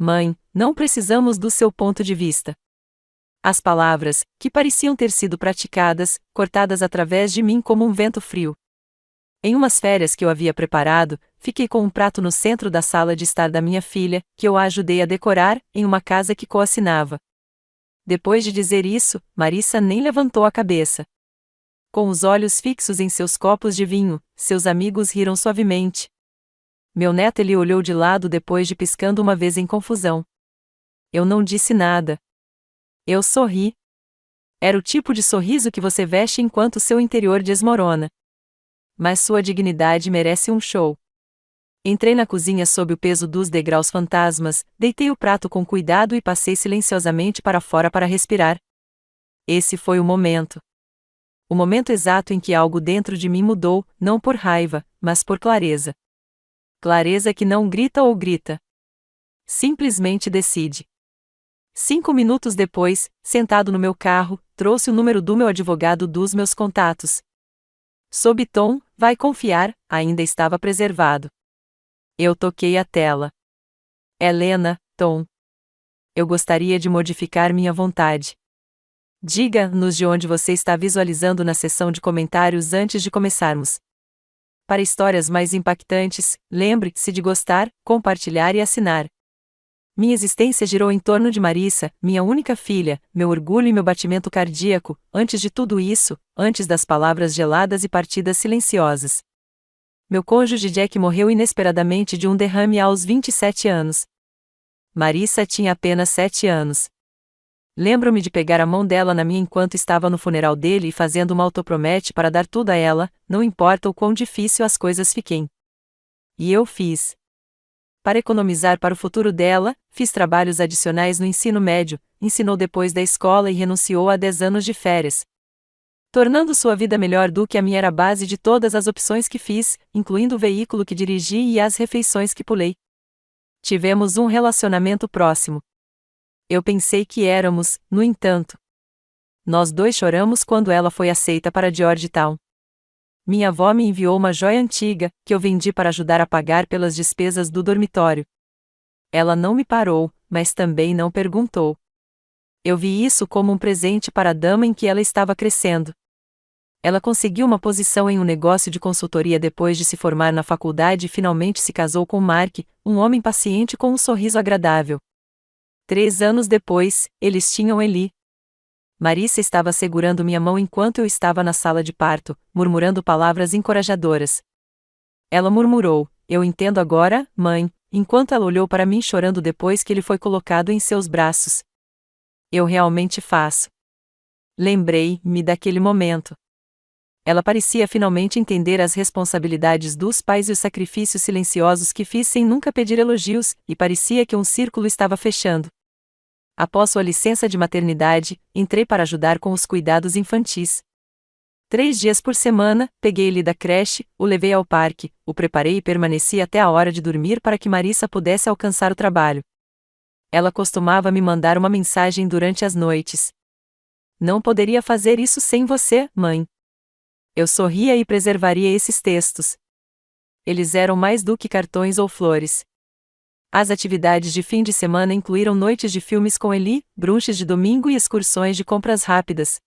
Mãe, não precisamos do seu ponto de vista. As palavras, que pareciam ter sido praticadas, cortadas através de mim como um vento frio. Em umas férias que eu havia preparado, fiquei com um prato no centro da sala de estar da minha filha, que eu a ajudei a decorar, em uma casa que coassinava. Depois de dizer isso, Marissa nem levantou a cabeça. Com os olhos fixos em seus copos de vinho, seus amigos riram suavemente. Meu neto ele olhou de lado depois de piscando uma vez em confusão. Eu não disse nada. Eu sorri. Era o tipo de sorriso que você veste enquanto seu interior desmorona. Mas sua dignidade merece um show. Entrei na cozinha sob o peso dos degraus fantasmas, deitei o prato com cuidado e passei silenciosamente para fora para respirar. Esse foi o momento. O momento exato em que algo dentro de mim mudou, não por raiva, mas por clareza. Clareza que não grita ou grita. Simplesmente decide. 5 minutos depois, sentado no meu carro, trouxe o número do meu advogado dos meus contatos. Sob tom, vai confiar, ainda estava preservado. Eu toquei a tela. Helena, Tom. Eu gostaria de modificar minha vontade. Diga-nos de onde você está visualizando na seção de comentários antes de começarmos. Para histórias mais impactantes, lembre-se de gostar, compartilhar e assinar. Minha existência girou em torno de Marissa, minha única filha, meu orgulho e meu batimento cardíaco, antes de tudo isso, antes das palavras geladas e partidas silenciosas. Meu cônjuge Jack morreu inesperadamente de um derrame aos 27 anos. Marissa tinha apenas 7 anos. Lembro-me de pegar a mão dela na minha enquanto estava no funeral dele e fazendo uma autopromete para dar tudo a ela, não importa o quão difícil as coisas fiquem. E eu fiz. Para economizar para o futuro dela, fiz trabalhos adicionais no ensino médio, ensinou depois da escola e renunciou a 10 anos de férias. Tornando sua vida melhor do que a minha era a base de todas as opções que fiz, incluindo o veículo que dirigi e as refeições que pulei. Tivemos um relacionamento próximo. Eu pensei que éramos, no entanto. Nós dois choramos quando ela foi aceita para Georgetown. Minha avó me enviou uma joia antiga, que eu vendi para ajudar a pagar pelas despesas do dormitório. Ela não me parou, mas também não perguntou. Eu vi isso como um presente para a dama em que ela estava crescendo. Ela conseguiu uma posição em um negócio de consultoria depois de se formar na faculdade e finalmente se casou com Mark, um homem paciente com um sorriso agradável. 3 anos depois, eles tinham Eli. Marissa estava segurando minha mão enquanto eu estava na sala de parto, murmurando palavras encorajadoras. Ela murmurou, eu entendo agora, mãe, enquanto ela olhou para mim chorando depois que ele foi colocado em seus braços. Eu realmente faço. Lembrei-me daquele momento. Ela parecia finalmente entender as responsabilidades dos pais e os sacrifícios silenciosos que fiz sem nunca pedir elogios, e parecia que um círculo estava fechando. Após sua licença de maternidade, entrei para ajudar com os cuidados infantis. 3 dias por semana, peguei ele da creche, o levei ao parque, o preparei e permaneci até a hora de dormir para que Marissa pudesse alcançar o trabalho. Ela costumava me mandar uma mensagem durante as noites. Não poderia fazer isso sem você, mãe. Eu sorria e preservaria esses textos. Eles eram mais do que cartões ou flores. As atividades de fim de semana incluíram noites de filmes com Eli, brunches de domingo e excursões de compras rápidas.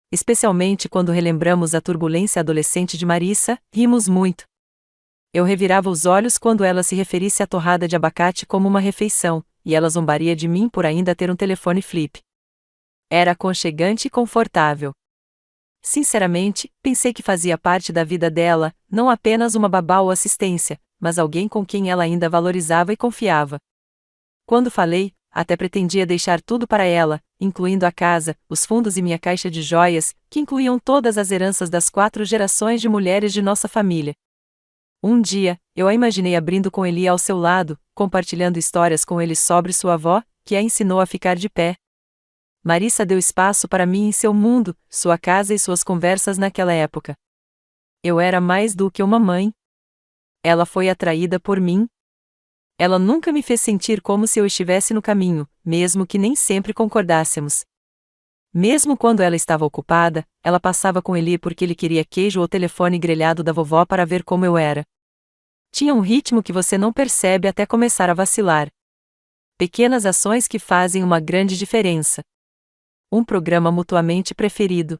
Especialmente quando relembramos a turbulência adolescente de Marissa, rimos muito. Eu revirava os olhos quando ela se referisse à torrada de abacate como uma refeição, e ela zombaria de mim por ainda ter um telefone flip. Era aconchegante e confortável. Sinceramente, pensei que fazia parte da vida dela, não apenas uma babá ou assistência, mas alguém com quem ela ainda valorizava e confiava. Quando falei, até pretendia deixar tudo para ela, incluindo a casa, os fundos e minha caixa de joias, que incluíam todas as heranças das 4 gerações de mulheres de nossa família. Um dia, eu a imaginei abrindo com Eli ao seu lado, compartilhando histórias com ele sobre sua avó, que a ensinou a ficar de pé. Marissa deu espaço para mim em seu mundo, sua casa e suas conversas naquela época. Eu era mais do que uma mãe. Ela foi atraída por mim. Ela nunca me fez sentir como se eu estivesse no caminho, mesmo que nem sempre concordássemos. Mesmo quando ela estava ocupada, ela passava com Eli porque ele queria queijo ou telefone grelhado da vovó para ver como eu era. Tinha um ritmo que você não percebe até começar a vacilar. Pequenas ações que fazem uma grande diferença. Um programa mutuamente preferido.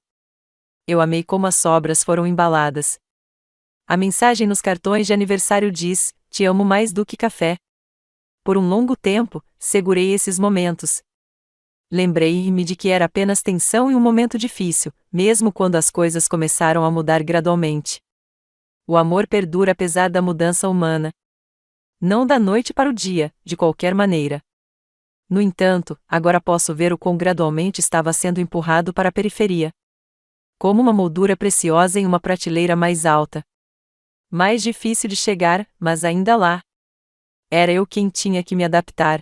Eu amei como as sobras foram embaladas. A mensagem nos cartões de aniversário diz: "Te amo mais do que café." Por um longo tempo, segurei esses momentos. Lembrei-me de que era apenas tensão e um momento difícil, mesmo quando as coisas começaram a mudar gradualmente. O amor perdura apesar da mudança humana. Não da noite para o dia, de qualquer maneira. No entanto, agora posso ver o quão gradualmente estava sendo empurrado para a periferia. Como uma moldura preciosa em uma prateleira mais alta. Mais difícil de chegar, mas ainda lá. Era eu quem tinha que me adaptar.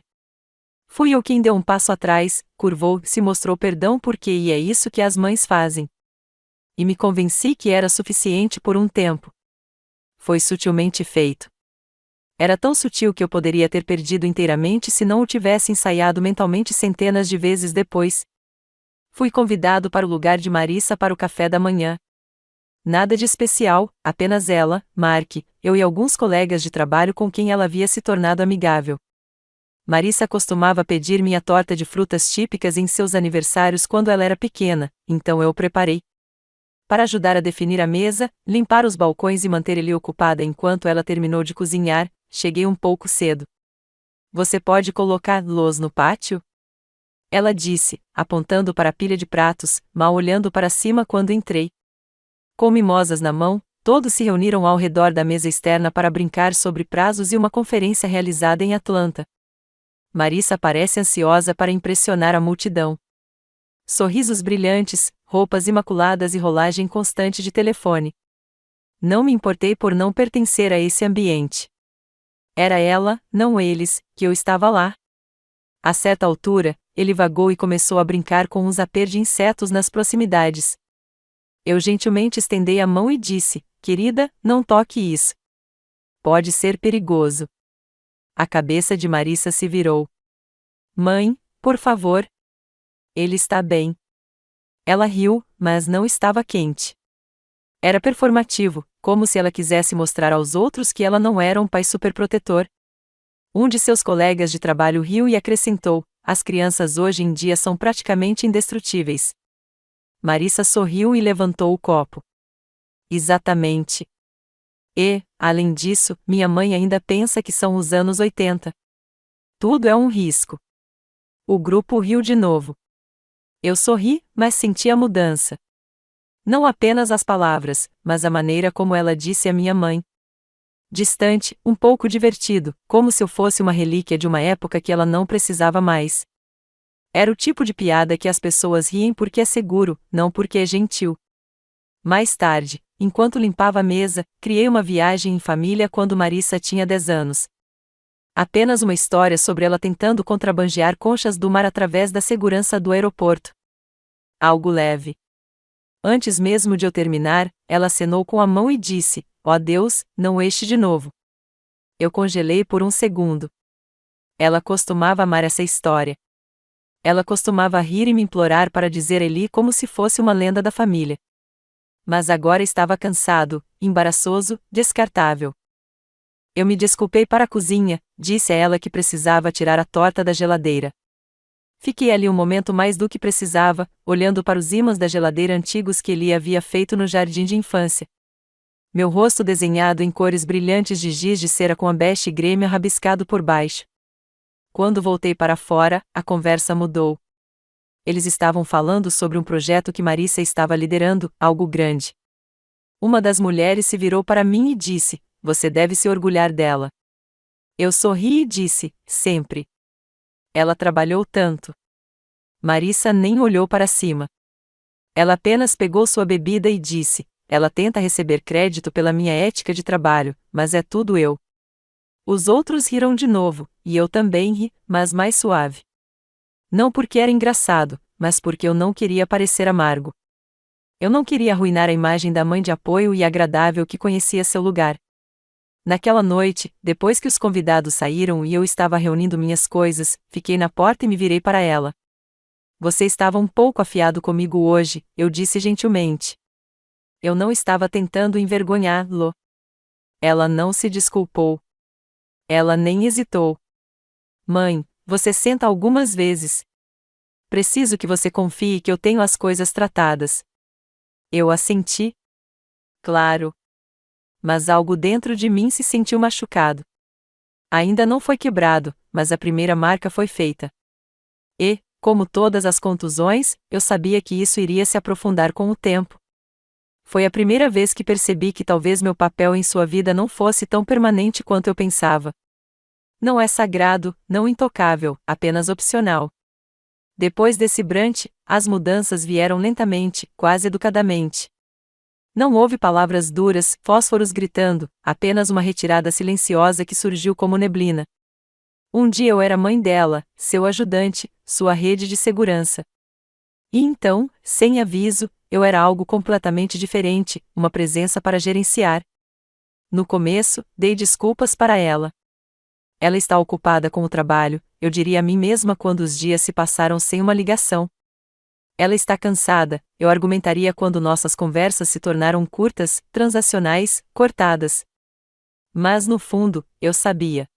Fui eu quem deu um passo atrás, curvou-se e mostrou perdão porque é isso que as mães fazem. E me convenci que era suficiente por um tempo. Foi sutilmente feito. Era tão sutil que eu poderia ter perdido inteiramente se não o tivesse ensaiado mentalmente centenas de vezes depois. Fui convidado para o lugar de Marissa para o café da manhã. Nada de especial, apenas ela, Mark, eu e alguns colegas de trabalho com quem ela havia se tornado amigável. Marissa costumava pedir minha torta de frutas típicas em seus aniversários quando ela era pequena, então eu preparei. Para ajudar a definir a mesa, limpar os balcões e manter ele ocupada enquanto ela terminou de cozinhar, cheguei um pouco cedo. Você pode colocar luz no pátio? Ela disse, apontando para a pilha de pratos, mal olhando para cima quando entrei. Com mimosas na mão, todos se reuniram ao redor da mesa externa para brincar sobre prazos e uma conferência realizada em Atlanta. Marissa parece ansiosa para impressionar a multidão. Sorrisos brilhantes, roupas imaculadas e rolagem constante de telefone. Não me importei por não pertencer a esse ambiente. Era ela, não eles, que eu estava lá. A certa altura, ele vagou e começou a brincar com um zaper de insetos nas proximidades. Eu gentilmente estendei a mão e disse: "Querida, não toque isso. Pode ser perigoso." A cabeça de Marissa se virou. "Mãe, por favor." "Ele está bem." Ela riu, mas não estava quente. Era performativo, como se ela quisesse mostrar aos outros que ela não era um pai superprotetor. Um de seus colegas de trabalho riu e acrescentou: "As crianças hoje em dia são praticamente indestrutíveis." Marissa sorriu e levantou o copo. "Exatamente. E, além disso, minha mãe ainda pensa que são os anos 80. Tudo é um risco." O grupo riu de novo. Eu sorri, mas senti a mudança. Não apenas as palavras, mas a maneira como ela disse à minha mãe. Distante, um pouco divertido, como se eu fosse uma relíquia de uma época que ela não precisava mais. Era o tipo de piada que as pessoas riem porque é seguro, não porque é gentil. Mais tarde, enquanto limpava a mesa, criei uma viagem em família quando Marissa tinha 10 anos. Apenas uma história sobre ela tentando contrabandear conchas do mar através da segurança do aeroporto. Algo leve. Antes mesmo de eu terminar, ela acenou com a mão e disse: "Ó Deus, não este de novo." Eu congelei por um segundo. Ela costumava amar essa história. Ela costumava rir e me implorar para dizer Eli como se fosse uma lenda da família. Mas agora estava cansado, embaraçoso, descartável. Eu me desculpei para a cozinha, disse a ela que precisava tirar a torta da geladeira. Fiquei ali um momento mais do que precisava, olhando para os ímãs da geladeira antigos que Eli havia feito no jardim de infância. Meu rosto desenhado em cores brilhantes de giz de cera com a bege grêmio rabiscado por baixo. Quando voltei para fora, a conversa mudou. Eles estavam falando sobre um projeto que Marissa estava liderando, algo grande. Uma das mulheres se virou para mim e disse: "Você deve se orgulhar dela." Eu sorri e disse: "Sempre. Ela trabalhou tanto." Marissa nem olhou para cima. Ela apenas pegou sua bebida e disse: "Ela tenta receber crédito pela minha ética de trabalho, mas é tudo eu." Os outros riram de novo, e eu também ri, mas mais suave. Não porque era engraçado, mas porque eu não queria parecer amargo. Eu não queria arruinar a imagem da mãe de apoio e agradável que conhecia seu lugar. Naquela noite, depois que os convidados saíram e eu estava reunindo minhas coisas, fiquei na porta e me virei para ela. "Você estava um pouco afiado comigo hoje," eu disse gentilmente. Eu não estava tentando envergonhá-lo. Ela não se desculpou. Ela nem hesitou. "Mãe, Você senta algumas vezes. Preciso que você confie que eu tenho as coisas tratadas. Eu assenti. Claro. Mas algo dentro de mim se sentiu machucado. Ainda não foi quebrado, mas a primeira marca foi feita. E, como todas as contusões, eu sabia que isso iria se aprofundar com o tempo. Foi a primeira vez que percebi que talvez meu papel em sua vida não fosse tão permanente quanto eu pensava. Não é sagrado, não intocável, apenas opcional. Depois desse brunch, as mudanças vieram lentamente, quase educadamente. Não houve palavras duras, fósforos gritando, apenas uma retirada silenciosa que surgiu como neblina. Um dia eu era mãe dela, seu ajudante, sua rede de segurança. E então, sem aviso, eu era algo completamente diferente, uma presença para gerenciar. No começo, dei desculpas para ela. Ela está ocupada com o trabalho, eu diria a mim mesma quando os dias se passaram sem uma ligação. Ela está cansada, eu argumentaria quando nossas conversas se tornaram curtas, transacionais, cortadas. Mas no fundo, eu sabia.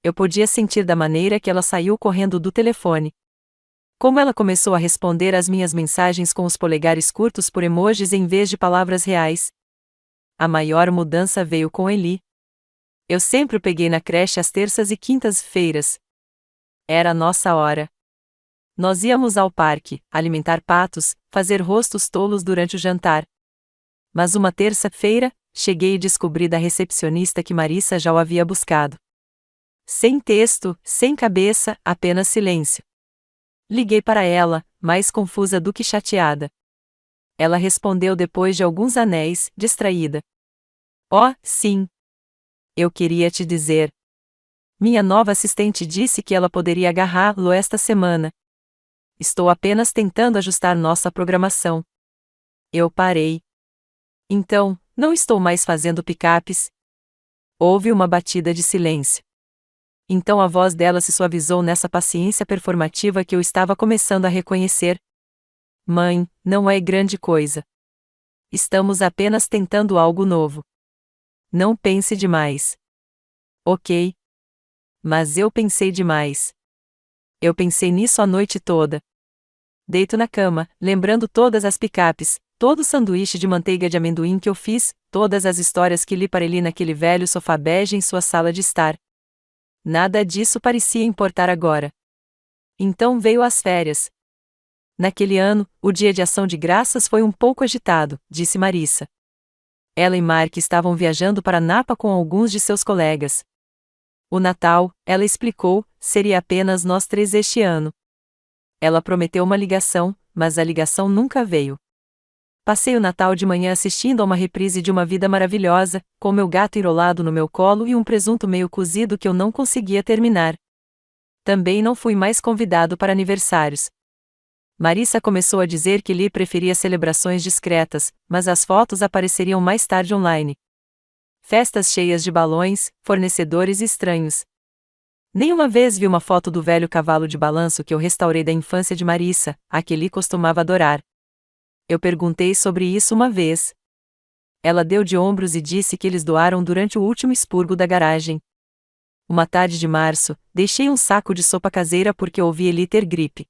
Eu podia sentir da maneira que ela saiu correndo do telefone. Como ela começou a responder às minhas mensagens com os polegares curtos por emojis em vez de palavras reais. A maior mudança veio com Eli. Eu sempre o peguei na creche às terças e quintas-feiras. Era a nossa hora. Nós íamos ao parque, alimentar patos, fazer rostos tolos durante o jantar. Mas uma terça-feira, cheguei e descobri da recepcionista que Marissa já o havia buscado. Sem texto, sem cabeça, apenas silêncio. Liguei para ela, mais confusa do que chateada. Ela respondeu depois de alguns anéis, distraída. Oh, sim. Eu queria te dizer. Minha nova assistente disse que ela poderia agarrá-lo esta semana. Estou apenas tentando ajustar nossa programação. Eu parei. Então, não estou mais fazendo picapes? Houve uma batida de silêncio. Então a voz dela se suavizou nessa paciência performativa que eu estava começando a reconhecer. Mãe, não é grande coisa. Estamos apenas tentando algo novo. Não pense demais. Ok. Mas eu pensei demais. Eu pensei nisso a noite toda. Deito na cama, lembrando todas as picapes, todo o sanduíche de manteiga de amendoim que eu fiz, todas as histórias que li para ele naquele velho sofá bege em sua sala de estar. Nada disso parecia importar agora. Então veio as férias. Naquele ano, o dia de ação de graças foi um pouco agitado, disse Marissa. Ela e Mark estavam viajando para Napa com alguns de seus colegas. O Natal, ela explicou, seria apenas nós três este ano. Ela prometeu uma ligação, mas a ligação nunca veio. Passei o Natal de manhã assistindo a uma reprise de Uma Vida Maravilhosa, com meu gato enrolado no meu colo e um presunto meio cozido que eu não conseguia terminar. Também não fui mais convidado para aniversários. Marissa começou a dizer que Lee preferia celebrações discretas, mas as fotos apareceriam mais tarde online. Festas cheias de balões, fornecedores estranhos. Nenhuma vez vi uma foto do velho cavalo de balanço que eu restaurei da infância de Marissa, a que Lee costumava adorar. Eu perguntei sobre isso uma vez. Ela deu de ombros e disse que eles doaram durante o último expurgo da garagem. Uma tarde de março, deixei um saco de sopa caseira porque ouvi Eli ter gripe.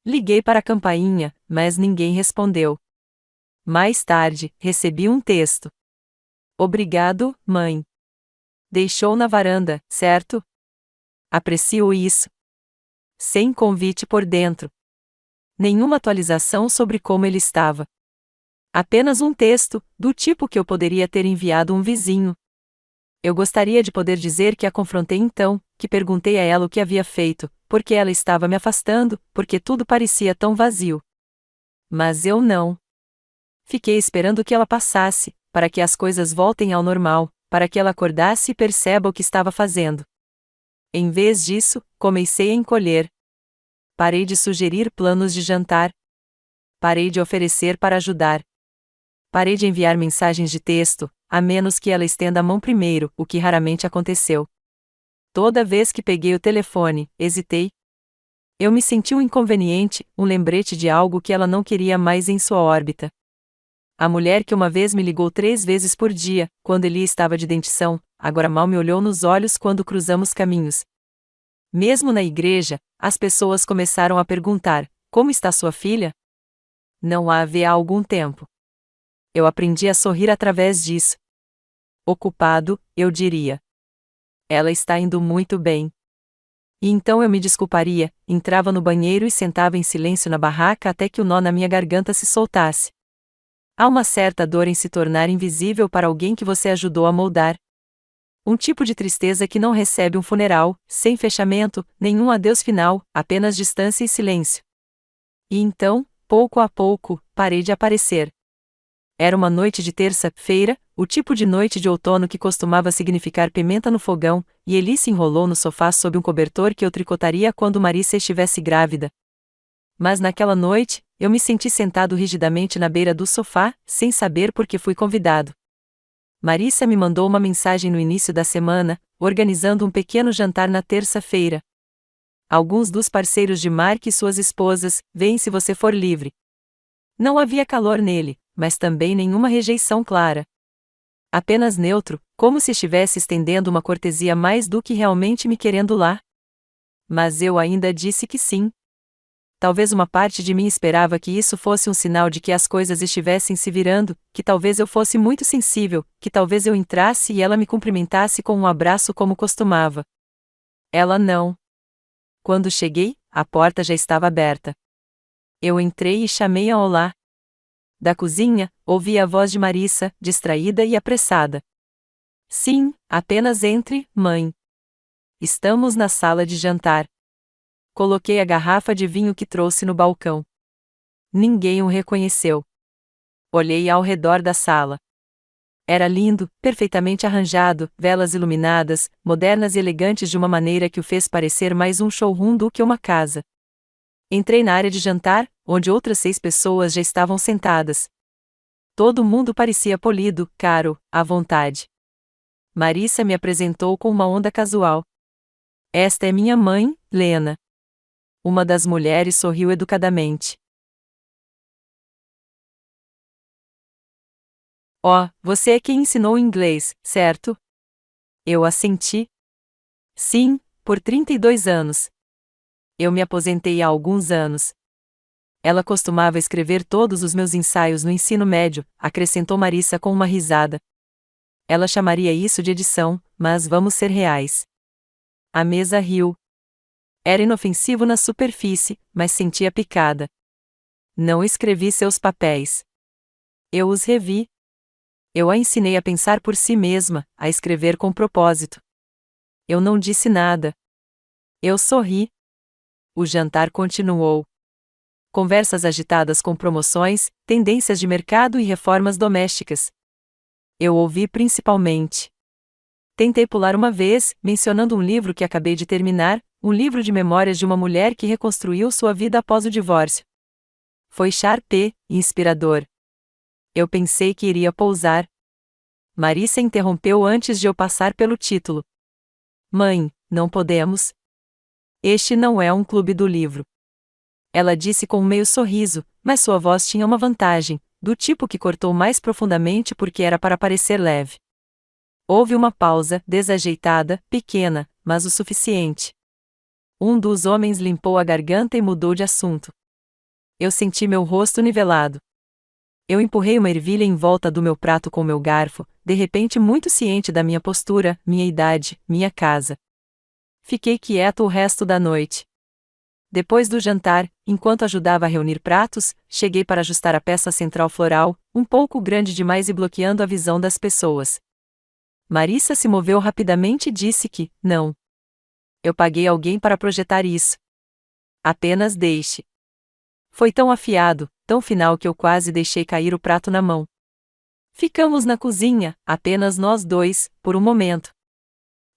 Liguei para a campainha, mas ninguém respondeu. Mais tarde, recebi um texto. Obrigado, mãe. Deixou na varanda, certo? Aprecio isso. Sem convite por dentro. Nenhuma atualização sobre como ele estava. Apenas um texto, do tipo que eu poderia ter enviado um vizinho. Eu gostaria de poder dizer que a confrontei então, que perguntei a ela o que havia feito, porque ela estava me afastando, porque tudo parecia tão vazio. Mas eu não. Fiquei esperando que ela passasse, para que as coisas voltem ao normal, para que ela acordasse e perceba o que estava fazendo. Em vez disso, comecei a encolher. Parei de sugerir planos de jantar. Parei de oferecer para ajudar. Parei de enviar mensagens de texto, a menos que ela estenda a mão primeiro, o que raramente aconteceu. Toda vez que peguei o telefone, hesitei. Eu me senti um inconveniente, um lembrete de algo que ela não queria mais em sua órbita. A mulher que uma vez me ligou 3 vezes por dia, quando Eli estava de dentição, agora mal me olhou nos olhos quando cruzamos caminhos. Mesmo na igreja, as pessoas começaram a perguntar: como está sua filha? Não a vê há algum tempo. Eu aprendi a sorrir através disso. Ocupado, eu diria. Ela está indo muito bem. E então eu me desculparia, entrava no banheiro e sentava em silêncio na barraca até que o nó na minha garganta se soltasse. Há uma certa dor em se tornar invisível para alguém que você ajudou a moldar. Um tipo de tristeza que não recebe um funeral, sem fechamento, nenhum adeus final, apenas distância e silêncio. E então, pouco a pouco, parei de aparecer. Era uma noite de terça-feira, o tipo de noite de outono que costumava significar pimenta no fogão, e Eli se enrolou no sofá sob um cobertor que eu tricotaria quando Marissa estivesse grávida. Mas naquela noite, eu me senti sentado rigidamente na beira do sofá, sem saber por que fui convidado. Marissa me mandou uma mensagem no início da semana, organizando um pequeno jantar na terça-feira. Alguns dos parceiros de Mark e suas esposas, vêm se você for livre. Não havia calor nele, mas também nenhuma rejeição clara. Apenas neutro, como se estivesse estendendo uma cortesia mais do que realmente me querendo lá. Mas eu ainda disse que sim. Talvez uma parte de mim esperava que isso fosse um sinal de que as coisas estivessem se virando, que talvez eu fosse muito sensível, que talvez eu entrasse e ela me cumprimentasse com um abraço como costumava. Ela não. Quando cheguei, a porta já estava aberta. Eu entrei e chamei a olá. Da cozinha, ouvi a voz de Marissa, distraída e apressada. Sim, apenas entre, mãe. Estamos na sala de jantar. Coloquei a garrafa de vinho que trouxe no balcão. Ninguém o reconheceu. Olhei ao redor da sala. Era lindo, perfeitamente arranjado, velas iluminadas, modernas e elegantes de uma maneira que o fez parecer mais um showroom do que uma casa. Entrei na área de jantar, onde outras 6 pessoas já estavam sentadas. Todo mundo parecia polido, caro, à vontade. Marissa me apresentou com uma onda casual. Esta é minha mãe, Lena. Uma das mulheres sorriu educadamente. Oh, você é quem ensinou inglês, certo? Eu assenti. Sim, por 32 anos. Eu me aposentei há alguns anos. Ela costumava escrever todos os meus ensaios no ensino médio, acrescentou Marissa com uma risada. Ela chamaria isso de edição, mas vamos ser reais. A mesa riu. Era inofensivo na superfície, mas sentia picada. Não escrevi seus papéis. Eu os revi. Eu a ensinei a pensar por si mesma, a escrever com propósito. Eu não disse nada. Eu sorri. O jantar continuou. Conversas agitadas com promoções, tendências de mercado e reformas domésticas. Eu ouvi principalmente. Tentei pular uma vez, mencionando um livro que acabei de terminar, um livro de memórias de uma mulher que reconstruiu sua vida após o divórcio. Foi sharp e inspirador. Eu pensei que iria pousar. Marissa interrompeu antes de eu passar pelo título. Mãe, não podemos. Este não é um clube do livro. Ela disse com um meio sorriso, mas sua voz tinha uma vantagem, do tipo que cortou mais profundamente porque era para parecer leve. Houve uma pausa, desajeitada, pequena, mas o suficiente. Um dos homens limpou a garganta e mudou de assunto. Eu senti meu rosto nivelado. Eu empurrei uma ervilha em volta do meu prato com meu garfo, de repente muito ciente da minha postura, minha idade, minha casa. Fiquei quieto o resto da noite. Depois do jantar, enquanto ajudava a reunir pratos, cheguei para ajustar a peça central floral, um pouco grande demais e bloqueando a visão das pessoas. Marissa se moveu rapidamente e disse que, não. Eu paguei alguém para projetar isso. Apenas deixe. Foi tão afiado, tão final que eu quase deixei cair o prato na mão. Ficamos na cozinha, apenas nós dois, por um momento.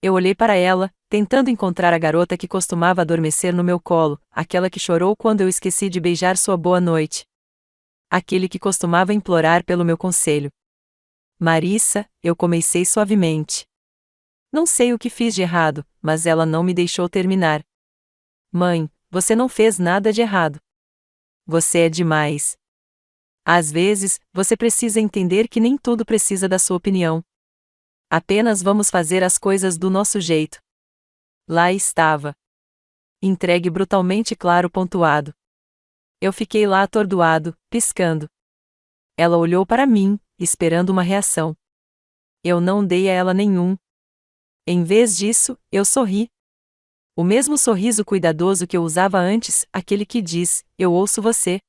Eu olhei para ela, tentando encontrar a garota que costumava adormecer no meu colo, aquela que chorou quando eu esqueci de beijar sua boa noite. Aquele que costumava implorar pelo meu conselho. Marissa, eu comecei suavemente. Não sei o que fiz de errado, mas ela não me deixou terminar. Mãe, você não fez nada de errado. Você é demais. Às vezes, você precisa entender que nem tudo precisa da sua opinião. Apenas vamos fazer as coisas do nosso jeito. Lá estava. Entregue brutalmente claro pontuado. Eu fiquei lá atordoado, piscando. Ela olhou para mim, esperando uma reação. Eu não dei a ela nenhum. Em vez disso, eu sorri. O mesmo sorriso cuidadoso que eu usava antes, aquele que diz: eu ouço você.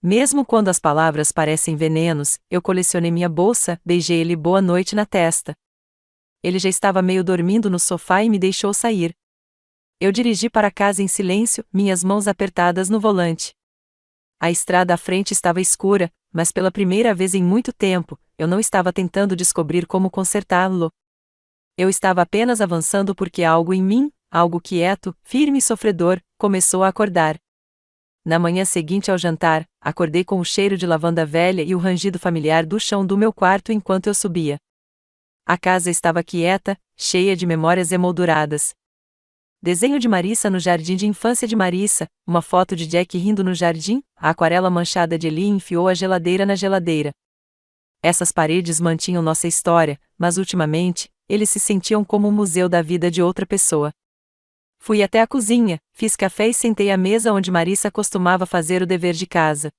Mesmo quando as palavras parecem venenos, eu colecionei minha bolsa, beijei ele boa noite na testa. Ele já estava meio dormindo no sofá e me deixou sair. Eu dirigi para casa em silêncio, minhas mãos apertadas no volante. A estrada à frente estava escura, mas pela primeira vez em muito tempo, eu não estava tentando descobrir como consertá-lo. Eu estava apenas avançando porque algo em mim, algo quieto, firme e sofredor, começou a acordar. Na manhã seguinte ao jantar, acordei com o cheiro de lavanda velha e o rangido familiar do chão do meu quarto enquanto eu subia. A casa estava quieta, cheia de memórias emolduradas. Desenho de Marissa no jardim de infância de Marissa, uma foto de Jack rindo no jardim, a aquarela manchada de Eli enfiou a geladeira na geladeira. Essas paredes mantinham nossa história, mas ultimamente, eles se sentiam como um museu da vida de outra pessoa. Fui até a cozinha, fiz café e sentei à mesa onde Marissa costumava fazer o dever de casa.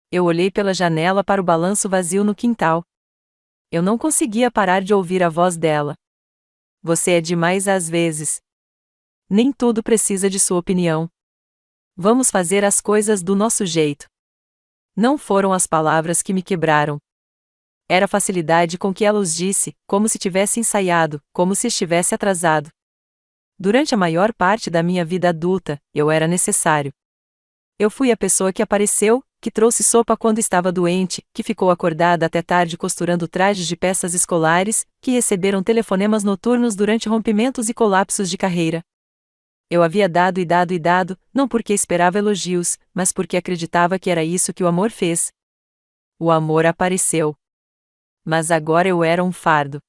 Eu olhei pela janela para o balanço vazio no quintal. Eu não conseguia parar de ouvir a voz dela. Você é demais às vezes. Nem tudo precisa de sua opinião. Vamos fazer as coisas do nosso jeito. Não foram as palavras que me quebraram. Era a facilidade com que ela os disse, como se tivesse ensaiado, como se estivesse atrasado. Durante a maior parte da minha vida adulta, eu era necessário. Eu fui a pessoa que apareceu, que trouxe sopa quando estava doente, que ficou acordada até tarde costurando trajes de peças escolares, que receberam telefonemas noturnos durante rompimentos e colapsos de carreira. Eu havia dado e dado e dado, não porque esperava elogios, mas porque acreditava que era isso que o amor fez. O amor apareceu. Mas agora eu era um fardo.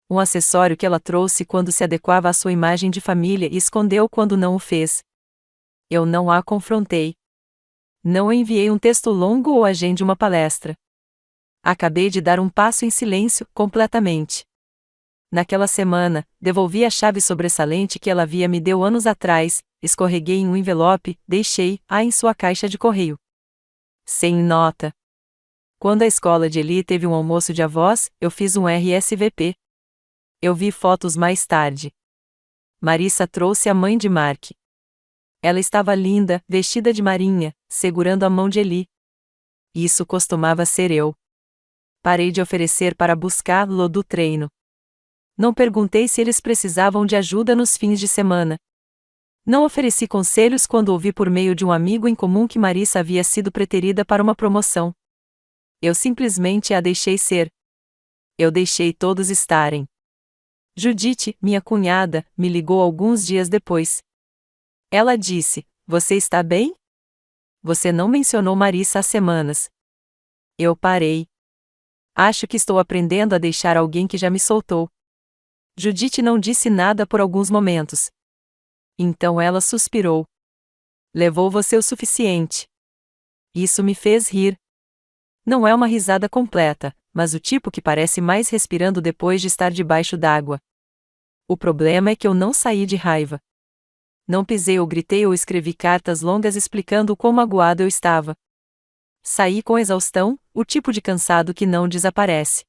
Um acessório que ela trouxe quando se adequava à sua imagem de família e escondeu quando não o fez. Eu não a confrontei. Não enviei um texto longo ou agende uma palestra. Acabei de dar um passo em silêncio, completamente. Naquela semana, devolvi a chave sobressalente que ela havia me deu anos atrás, escorreguei em um envelope, deixei-a em sua caixa de correio. Sem nota. Quando a escola de Eli teve um almoço de avós, eu fiz um RSVP. Eu vi fotos mais tarde. Marissa trouxe a mãe de Mark. Ela estava linda, vestida de marinha, segurando a mão de Eli. Isso costumava ser eu. Parei de oferecer para buscá-lo do treino. Não perguntei se eles precisavam de ajuda nos fins de semana. Não ofereci conselhos quando ouvi por meio de um amigo em comum que Marissa havia sido preterida para uma promoção. Eu simplesmente a deixei ser. Eu deixei todos estarem. Judite, minha cunhada, me ligou alguns dias depois. Ela disse: Você está bem? Você não mencionou Marissa há semanas. Eu parei. Acho que estou aprendendo a deixar alguém que já me soltou. Judite não disse nada por alguns momentos. Então ela suspirou. Levou você o suficiente. Isso me fez rir. Não é uma risada completa, mas o tipo que parece mais respirando depois de estar debaixo d'água. O problema é que eu não saí de raiva. Não pisei ou gritei ou escrevi cartas longas explicando o quão magoado eu estava. Saí com exaustão, o tipo de cansado que não desaparece.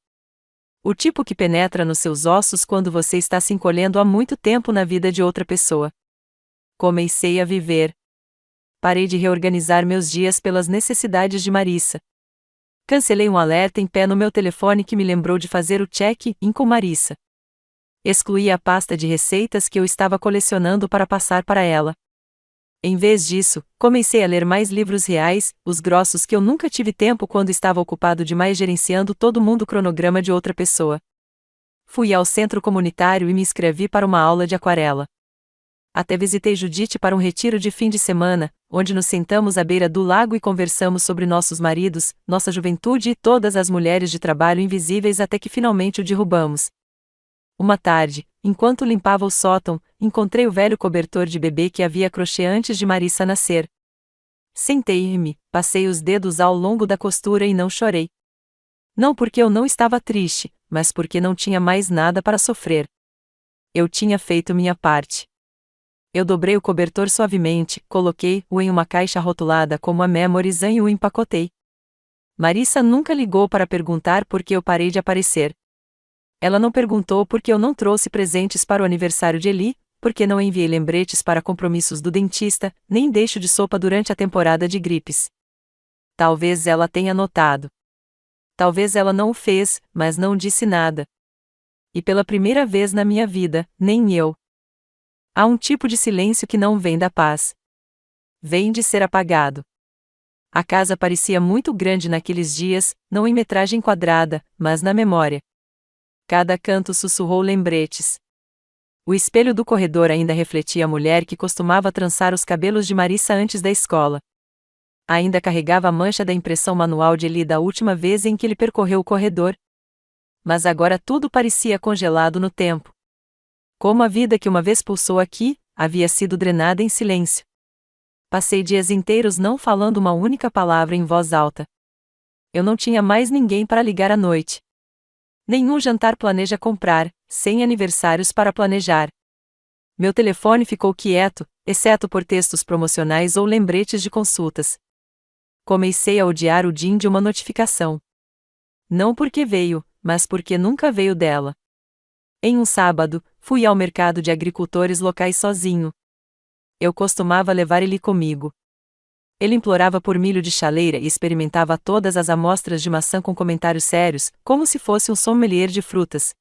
O tipo que penetra nos seus ossos quando você está se encolhendo há muito tempo na vida de outra pessoa. Comecei a viver. Parei de reorganizar meus dias pelas necessidades de Marissa. Cancelei um alerta em pé no meu telefone que me lembrou de fazer o check-in com Marissa. Excluí a pasta de receitas que eu estava colecionando para passar para ela. Em vez disso, comecei a ler mais livros reais, os grossos que eu nunca tive tempo quando estava ocupado demais gerenciando todo mundo cronograma de outra pessoa. Fui ao centro comunitário e me inscrevi para uma aula de aquarela. Até visitei Judite para um retiro de fim de semana, onde nos sentamos à beira do lago e conversamos sobre nossos maridos, nossa juventude e todas as mulheres de trabalho invisíveis até que finalmente o derrubamos. Uma tarde, enquanto limpava o sótão, encontrei o velho cobertor de bebê que havia crochê antes de Marissa nascer. Sentei-me, passei os dedos ao longo da costura e não chorei. Não porque eu não estava triste, mas porque não tinha mais nada para sofrer. Eu tinha feito minha parte. Eu dobrei o cobertor suavemente, coloquei-o em uma caixa rotulada como a Memories e o empacotei. Marissa nunca ligou para perguntar por que eu parei de aparecer. Ela não perguntou por que eu não trouxe presentes para o aniversário de Eli, por que não enviei lembretes para compromissos do dentista, nem deixo de sopa durante a temporada de gripes. Talvez ela tenha notado. Talvez ela não o fez, mas não disse nada. E pela primeira vez na minha vida, nem eu. Há um tipo de silêncio que não vem da paz. Vem de ser apagado. A casa parecia muito grande naqueles dias, não em metragem quadrada, mas na memória. Cada canto sussurrou lembretes. O espelho do corredor ainda refletia a mulher que costumava trançar os cabelos de Marissa antes da escola. Ainda carregava a mancha da impressão manual de Eli da última vez em que ele percorreu o corredor. Mas agora tudo parecia congelado no tempo. Como a vida que uma vez pulsou aqui, havia sido drenada em silêncio. Passei dias inteiros não falando uma única palavra em voz alta. Eu não tinha mais ninguém para ligar à noite. Nenhum jantar planeja comprar, sem aniversários para planejar. Meu telefone ficou quieto, exceto por textos promocionais ou lembretes de consultas. Comecei a odiar o din de uma notificação. Não porque veio, mas porque nunca veio dela. Em um sábado, fui ao mercado de agricultores locais sozinho. Eu costumava levar ele comigo. Ele implorava por milho de chaleira e experimentava todas as amostras de maçã com comentários sérios, como se fosse um sommelier de frutas.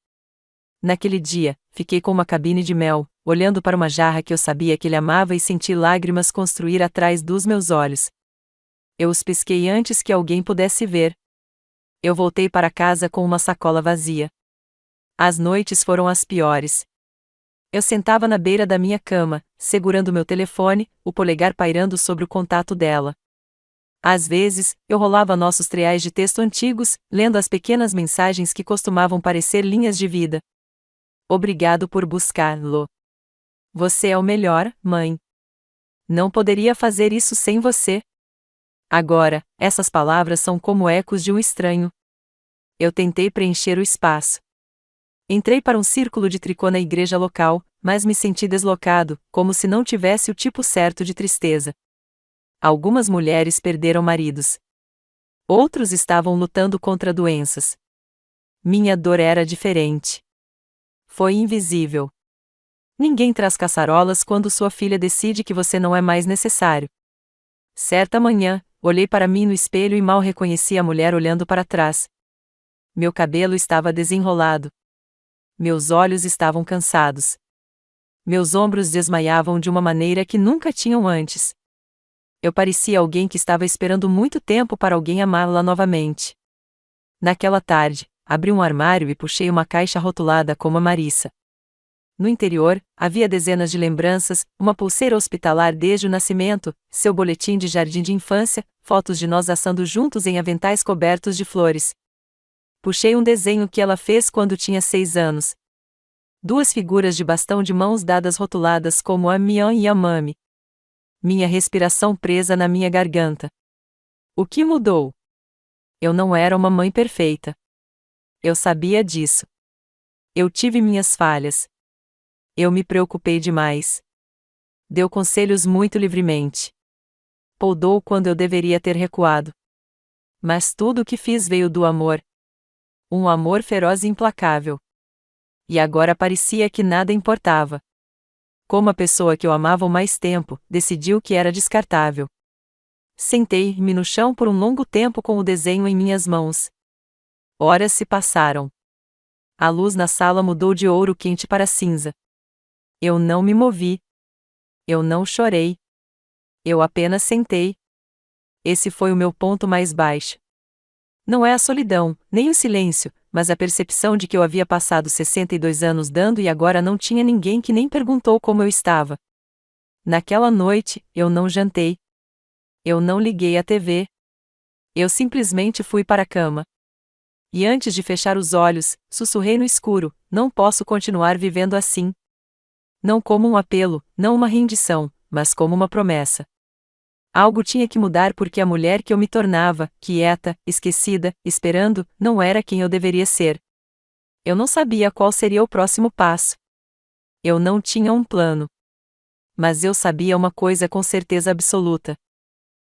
Naquele dia, fiquei com uma cabine de mel, olhando para uma jarra que eu sabia que ele amava e senti lágrimas construir atrás dos meus olhos. Eu os pisquei antes que alguém pudesse ver. Eu voltei para casa com uma sacola vazia. As noites foram as piores. Eu sentava na beira da minha cama, segurando meu telefone, o polegar pairando sobre o contato dela. Às vezes, eu rolava nossos triais de texto antigos, lendo as pequenas mensagens que costumavam parecer linhas de vida. Obrigado por buscar-lo. Você é o melhor, mãe. Não poderia fazer isso sem você. Agora, essas palavras são como ecos de um estranho. Eu tentei preencher o espaço. Entrei para um círculo de tricô na igreja local, mas me senti deslocado, como se não tivesse o tipo certo de tristeza. Algumas mulheres perderam maridos. Outros estavam lutando contra doenças. Minha dor era diferente. Foi invisível. Ninguém traz caçarolas quando sua filha decide que você não é mais necessário. Certa manhã, olhei para mim no espelho e mal reconheci a mulher olhando para trás. Meu cabelo estava desenrolado. Meus olhos estavam cansados. Meus ombros desmaiavam de uma maneira que nunca tinham antes. Eu parecia alguém que estava esperando muito tempo para alguém amá-la novamente. Naquela tarde, abri um armário e puxei uma caixa rotulada como a Marissa. No interior, havia dezenas de lembranças, uma pulseira hospitalar desde o nascimento, seu boletim de jardim de infância, fotos de nós assando juntos em aventais cobertos de flores. Puxei um desenho que ela fez quando tinha 6 anos. 2 figuras de bastão de mãos dadas rotuladas como a Mian e a Mami. Minha respiração presa na minha garganta. O que mudou? Eu não era uma mãe perfeita. Eu sabia disso. Eu tive minhas falhas. Eu me preocupei demais. Deu conselhos muito livremente. Poudou quando eu deveria ter recuado. Mas tudo o que fiz veio do amor. Um amor feroz e implacável. E agora parecia que nada importava. Como a pessoa que eu amava há mais tempo, decidiu que era descartável. Sentei-me no chão por um longo tempo com o desenho em minhas mãos. Horas se passaram. A luz na sala mudou de ouro quente para cinza. Eu não me movi. Eu não chorei. Eu apenas sentei. Esse foi o meu ponto mais baixo. Não é a solidão, nem o silêncio, mas a percepção de que eu havia passado 62 anos dando e agora não tinha ninguém que nem perguntou como eu estava. Naquela noite, eu não jantei. Eu não liguei a TV. Eu simplesmente fui para a cama. E antes de fechar os olhos, sussurrei no escuro: não posso continuar vivendo assim. Não como um apelo, não uma rendição, mas como uma promessa. Algo tinha que mudar porque a mulher que eu me tornava, quieta, esquecida, esperando, não era quem eu deveria ser. Eu não sabia qual seria o próximo passo. Eu não tinha um plano. Mas eu sabia uma coisa com certeza absoluta.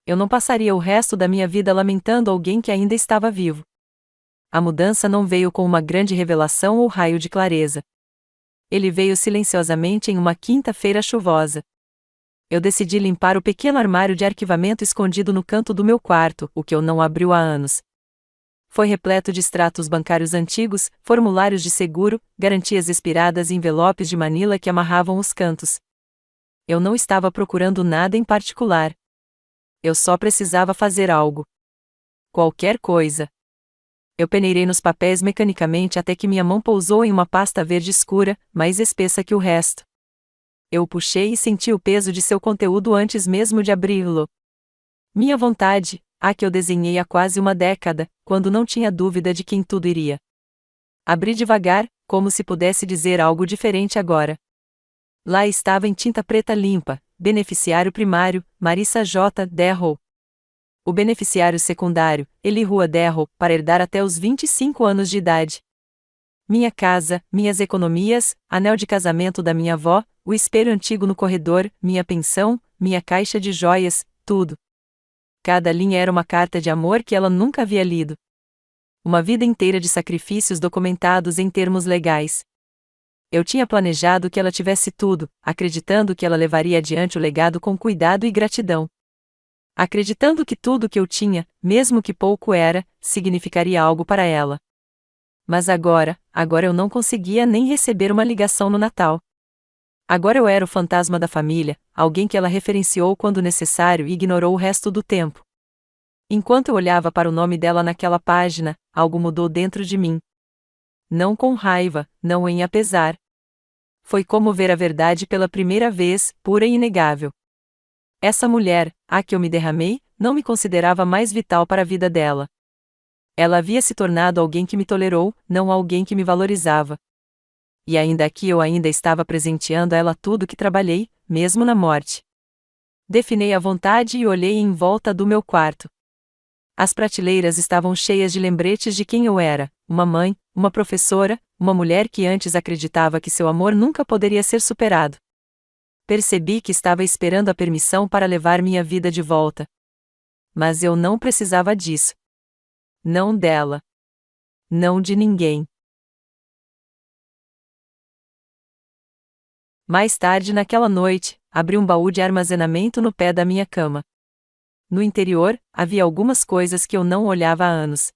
Eu não passaria o resto da minha vida lamentando alguém que ainda estava vivo. A mudança não veio com uma grande revelação ou raio de clareza. Ele veio silenciosamente em uma quinta-feira chuvosa. Eu decidi limpar o pequeno armário de arquivamento escondido no canto do meu quarto, o que eu não abriu há anos. Foi repleto de extratos bancários antigos, formulários de seguro, garantias expiradas e envelopes de manila que amarravam os cantos. Eu não estava procurando nada em particular. Eu só precisava fazer algo. Qualquer coisa. Eu peneirei nos papéis mecanicamente até que minha mão pousou em uma pasta verde escura, mais espessa que o resto. Eu o puxei e senti o peso de seu conteúdo antes mesmo de abri-lo. Minha vontade, a que eu desenhei há quase uma década, quando não tinha dúvida de quem tudo iria. Abri devagar, como se pudesse dizer algo diferente agora. Lá estava em tinta preta limpa: beneficiário primário, Marissa J. Derro. O beneficiário secundário, Elirua Derro, para herdar até os 25 anos de idade. Minha casa, minhas economias, anel de casamento da minha avó, o espelho antigo no corredor, minha pensão, minha caixa de joias, tudo. Cada linha era uma carta de amor que ela nunca havia lido. Uma vida inteira de sacrifícios documentados em termos legais. Eu tinha planejado que ela tivesse tudo, acreditando que ela levaria adiante o legado com cuidado e gratidão. Acreditando que tudo que eu tinha, mesmo que pouco era, significaria algo para ela. Mas agora eu não conseguia nem receber uma ligação no Natal. Agora eu era o fantasma da família, alguém que ela referenciou quando necessário e ignorou o resto do tempo. Enquanto eu olhava para o nome dela naquela página, algo mudou dentro de mim. Não com raiva, não em apesar. Foi como ver a verdade pela primeira vez, pura e inegável. Essa mulher, a que eu me derramei, não me considerava mais vital para a vida dela. Ela havia se tornado alguém que me tolerou, não alguém que me valorizava. E ainda aqui eu ainda estava presenteando a ela tudo que trabalhei, mesmo na morte. Definei a vontade e olhei em volta do meu quarto. As prateleiras estavam cheias de lembretes de quem eu era: uma mãe, uma professora, uma mulher que antes acreditava que seu amor nunca poderia ser superado. Percebi que estava esperando a permissão para levar minha vida de volta. Mas eu não precisava disso. Não dela. Não de ninguém. Mais tarde naquela noite, abri um baú de armazenamento no pé da minha cama. No interior, havia algumas coisas que eu não olhava há anos.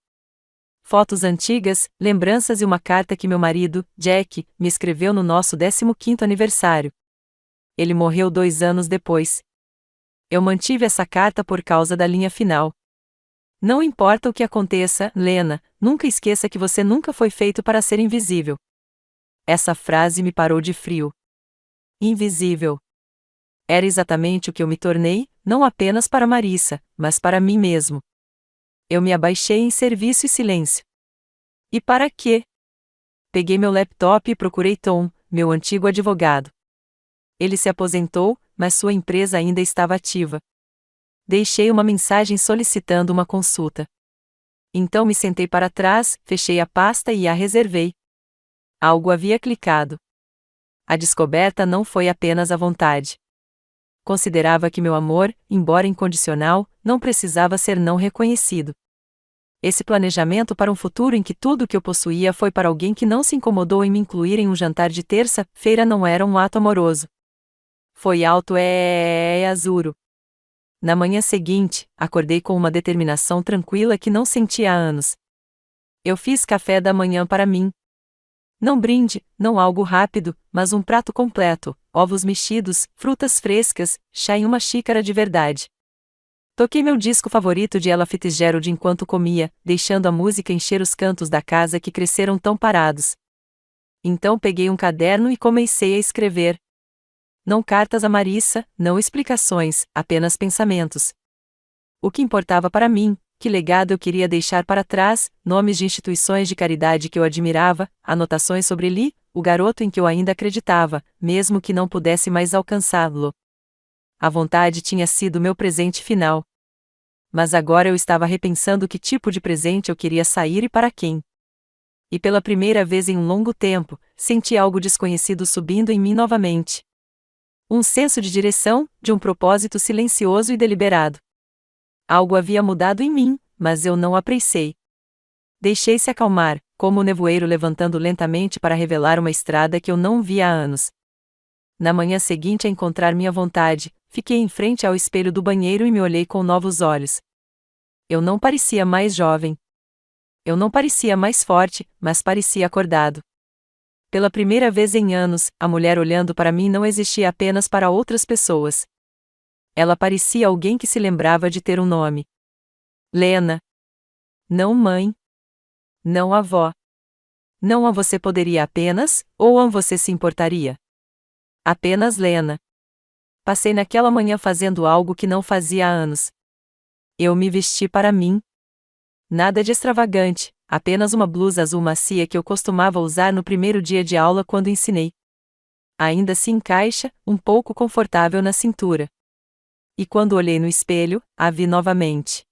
Fotos antigas, lembranças e uma carta que meu marido, Jack, me escreveu no nosso 15º aniversário. Ele morreu 2 anos depois. Eu mantive essa carta por causa da linha final. Não importa o que aconteça, Lena, nunca esqueça que você nunca foi feito para ser invisível. Essa frase me parou de frio. Invisível. Era exatamente o que eu me tornei, não apenas para Marissa, mas para mim mesmo. Eu me abaixei em serviço e silêncio. E para quê? Peguei meu laptop e procurei Tom, meu antigo advogado. Ele se aposentou, mas sua empresa ainda estava ativa. Deixei uma mensagem solicitando uma consulta. Então me sentei para trás, fechei a pasta e a reservei. Algo havia clicado. A descoberta não foi apenas a vontade. Considerava que meu amor, embora incondicional, não precisava ser não reconhecido. Esse planejamento para um futuro em que tudo o que eu possuía foi para alguém que não se incomodou em me incluir em um jantar de terça-feira não era um ato amoroso. Foi alto azuro. Na manhã seguinte, acordei com uma determinação tranquila que não sentia há anos. Eu fiz café da manhã para mim. Não brinde, não algo rápido, mas um prato completo: ovos mexidos, frutas frescas, chá e uma xícara de verdade. Toquei meu disco favorito de Ella Fitzgerald enquanto comia, deixando a música encher os cantos da casa que cresceram tão parados. Então peguei um caderno e comecei a escrever. Não cartas a Marissa, não explicações, apenas pensamentos. O que importava para mim, que legado eu queria deixar para trás, nomes de instituições de caridade que eu admirava, anotações sobre Lee, o garoto em que eu ainda acreditava, mesmo que não pudesse mais alcançá-lo. A vontade tinha sido meu presente final. Mas agora eu estava repensando que tipo de presente eu queria sair e para quem. E pela primeira vez em um longo tempo, senti algo desconhecido subindo em mim novamente. Um senso de direção, de um propósito silencioso e deliberado. Algo havia mudado em mim, mas eu não apressei. Deixei-se acalmar, como o nevoeiro levantando lentamente para revelar uma estrada que eu não via há anos. Na manhã seguinte a encontrar minha vontade, fiquei em frente ao espelho do banheiro e me olhei com novos olhos. Eu não parecia mais jovem. Eu não parecia mais forte, mas parecia acordado. Pela primeira vez em anos, a mulher olhando para mim não existia apenas para outras pessoas. Ela parecia alguém que se lembrava de ter um nome. Lena. Não mãe. Não avó. Não a você poderia apenas, ou a você se importaria. Apenas Lena. Passei naquela manhã fazendo algo que não fazia há anos. Eu me vesti para mim. Nada de extravagante, apenas uma blusa azul macia que eu costumava usar no primeiro dia de aula quando ensinei. Ainda se encaixa, um pouco confortável na cintura. E quando olhei no espelho, a vi novamente.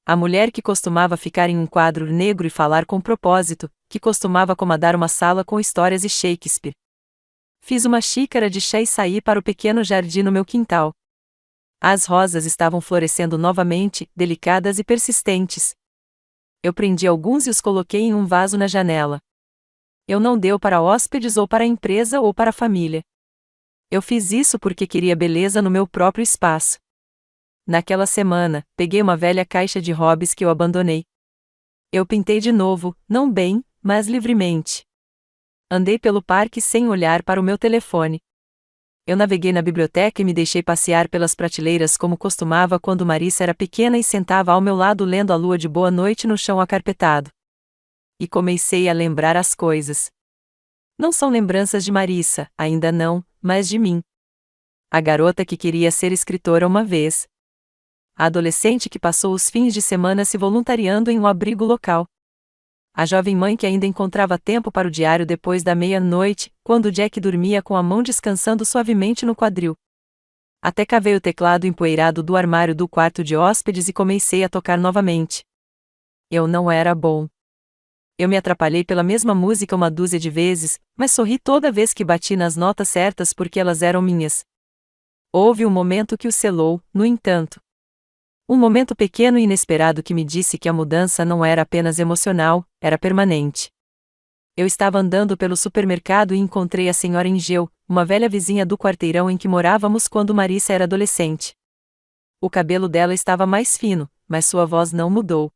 A mulher que costumava ficar em um quadro negro e falar com propósito, que costumava comandar uma sala com histórias e Shakespeare. Fiz uma xícara de chá e saí para o pequeno jardim no meu quintal. As rosas estavam florescendo novamente, delicadas e persistentes. Eu prendi alguns e os coloquei em um vaso na janela. Eu não dei para hóspedes ou para a empresa ou para a família. Eu fiz isso porque queria beleza no meu próprio espaço. Naquela semana, peguei uma velha caixa de hobbies que eu abandonei. Eu pintei de novo, não bem, mas livremente. Andei pelo parque sem olhar para o meu telefone. Eu naveguei na biblioteca e me deixei passear pelas prateleiras como costumava quando Marissa era pequena e sentava ao meu lado lendo A Lua de Boa Noite no chão acarpetado. E comecei a lembrar as coisas. Não são lembranças de Marissa, ainda não, mas de mim. A garota que queria ser escritora uma vez. A adolescente que passou os fins de semana se voluntariando em um abrigo local. A jovem mãe que ainda encontrava tempo para o diário depois da meia-noite, quando Jack dormia com a mão descansando suavemente no quadril. Até cavei o teclado empoeirado do armário do quarto de hóspedes e comecei a tocar novamente. Eu não era bom. Eu me atrapalhei pela mesma música uma dúzia de vezes, mas sorri toda vez que bati nas notas certas porque elas eram minhas. Houve um momento que o selou, no entanto. Um momento pequeno e inesperado que me disse que a mudança não era apenas emocional, era permanente. Eu estava andando pelo supermercado e encontrei a senhora Engel, uma velha vizinha do quarteirão em que morávamos quando Marissa era adolescente. O cabelo dela estava mais fino, mas sua voz não mudou.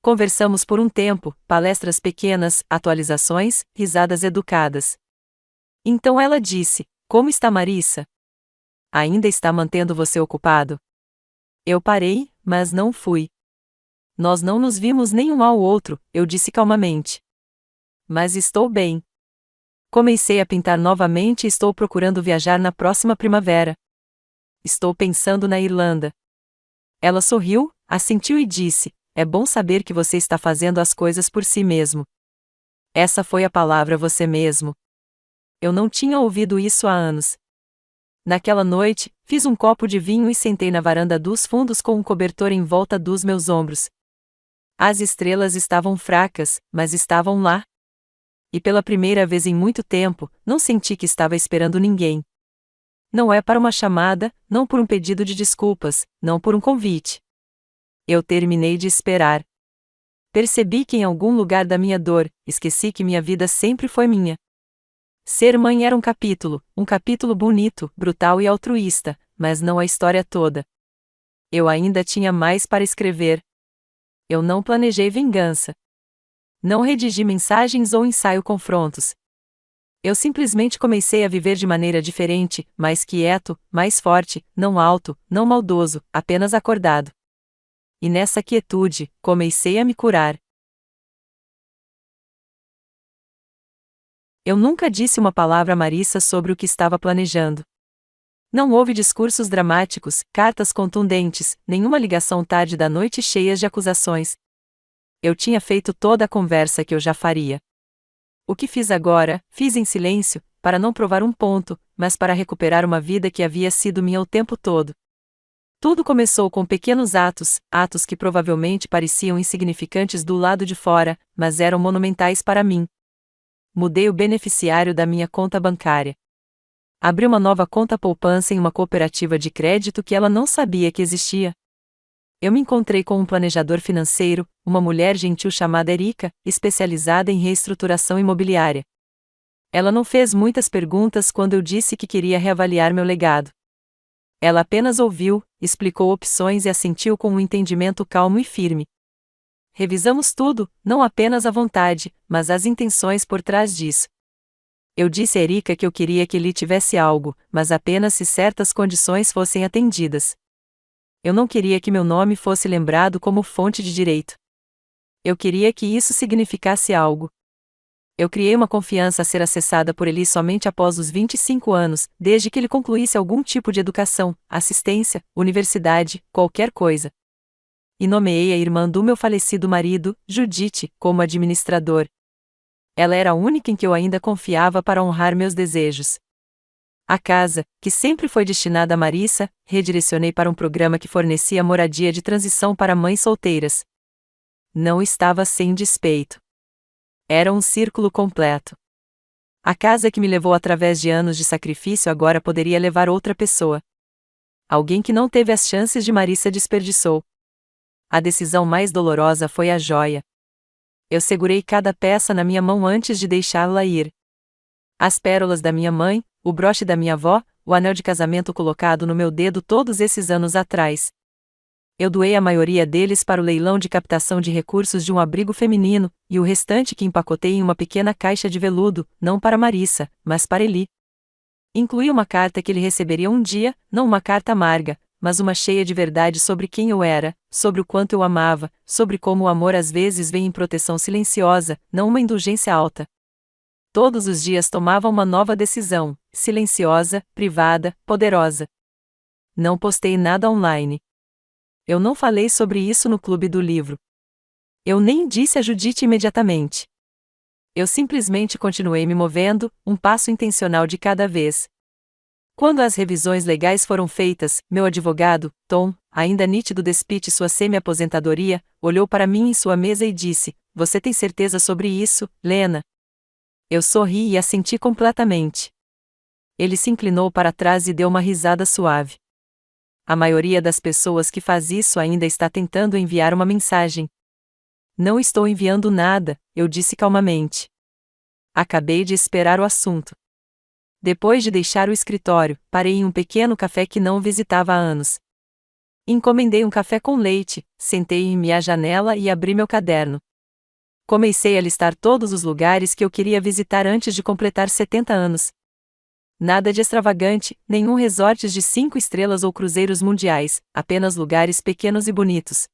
Conversamos por um tempo, palestras pequenas, atualizações, risadas educadas. Então ela disse: "Como está Marissa? Ainda está mantendo você ocupado?" Eu parei, mas não fui. Nós não nos vimos nenhum ao outro, eu disse calmamente. Mas estou bem. Comecei a pintar novamente e estou procurando viajar na próxima primavera. Estou pensando na Irlanda. Ela sorriu, assentiu e disse: "É bom saber que você está fazendo as coisas por si mesmo." Essa foi a palavra você mesmo. Eu não tinha ouvido isso há anos. Naquela noite, fiz um copo de vinho e sentei na varanda dos fundos com um cobertor em volta dos meus ombros. As estrelas estavam fracas, mas estavam lá. E pela primeira vez em muito tempo, não senti que estava esperando ninguém. Não é para uma chamada, não por um pedido de desculpas, não por um convite. Eu terminei de esperar. Percebi que em algum lugar da minha dor, esqueci que minha vida sempre foi minha. Ser mãe era um capítulo bonito, brutal e altruísta, mas não a história toda. Eu ainda tinha mais para escrever. Eu não planejei vingança. Não redigi mensagens ou ensaio confrontos. Eu simplesmente comecei a viver de maneira diferente, mais quieto, mais forte, não alto, não maldoso, apenas acordado. E nessa quietude, comecei a me curar. Eu nunca disse uma palavra a Marissa sobre o que estava planejando. Não houve discursos dramáticos, cartas contundentes, nenhuma ligação tarde da noite cheias de acusações. Eu tinha feito toda a conversa que eu já faria. O que fiz agora, fiz em silêncio, para não provar um ponto, mas para recuperar uma vida que havia sido minha o tempo todo. Tudo começou com pequenos atos que provavelmente pareciam insignificantes do lado de fora, mas eram monumentais para mim. Mudei o beneficiário da minha conta bancária. Abri uma nova conta poupança em uma cooperativa de crédito que ela não sabia que existia. Eu me encontrei com um planejador financeiro, uma mulher gentil chamada Erika, especializada em reestruturação imobiliária. Ela não fez muitas perguntas quando eu disse que queria reavaliar meu legado. Ela apenas ouviu, explicou opções e assentiu com um entendimento calmo e firme. Revisamos tudo, não apenas a vontade, mas as intenções por trás disso. Eu disse a Erika que eu queria que ele tivesse algo, mas apenas se certas condições fossem atendidas. Eu não queria que meu nome fosse lembrado como fonte de direito. Eu queria que isso significasse algo. Eu criei uma confiança a ser acessada por ele somente após os 25 anos, desde que ele concluísse algum tipo de educação, assistência, universidade, qualquer coisa. E nomeei a irmã do meu falecido marido, Judite, como administrador. Ela era a única em que eu ainda confiava para honrar meus desejos. A casa, que sempre foi destinada a Marissa, redirecionei para um programa que fornecia moradia de transição para mães solteiras. Não estava sem despeito. Era um círculo completo. A casa que me levou através de anos de sacrifício agora poderia levar outra pessoa. Alguém que não teve as chances de Marissa desperdiçou. A decisão mais dolorosa foi a joia. Eu segurei cada peça na minha mão antes de deixá-la ir. As pérolas da minha mãe, o broche da minha avó, o anel de casamento colocado no meu dedo todos esses anos atrás. Eu doei a maioria deles para o leilão de captação de recursos de um abrigo feminino, e o restante que empacotei em uma pequena caixa de veludo, não para Marissa, mas para Eli. Incluí uma carta que ele receberia um dia, não uma carta amarga, mas uma cheia de verdade sobre quem eu era, sobre o quanto eu amava, sobre como o amor às vezes vem em proteção silenciosa, não uma indulgência alta. Todos os dias tomava uma nova decisão, silenciosa, privada, poderosa. Não postei nada online. Eu não falei sobre isso no clube do livro. Eu nem disse a Judite imediatamente. Eu simplesmente continuei me movendo, um passo intencional de cada vez. Quando as revisões legais foram feitas, meu advogado, Tom, ainda nítido despite sua semi-aposentadoria, olhou para mim em sua mesa e disse: "Você tem certeza sobre isso, Lena?" Eu sorri e assenti completamente. Ele se inclinou para trás e deu uma risada suave. A maioria das pessoas que faz isso ainda está tentando enviar uma mensagem. Não estou enviando nada, eu disse calmamente. Acabei de esperar o assunto. Depois de deixar o escritório, parei em um pequeno café que não visitava há anos. Encomendei um café com leite, sentei em minha janela e abri meu caderno. Comecei a listar todos os lugares que eu queria visitar antes de completar 70 anos. Nada de extravagante, nenhum resorts de 5 estrelas ou cruzeiros mundiais, apenas lugares pequenos e bonitos.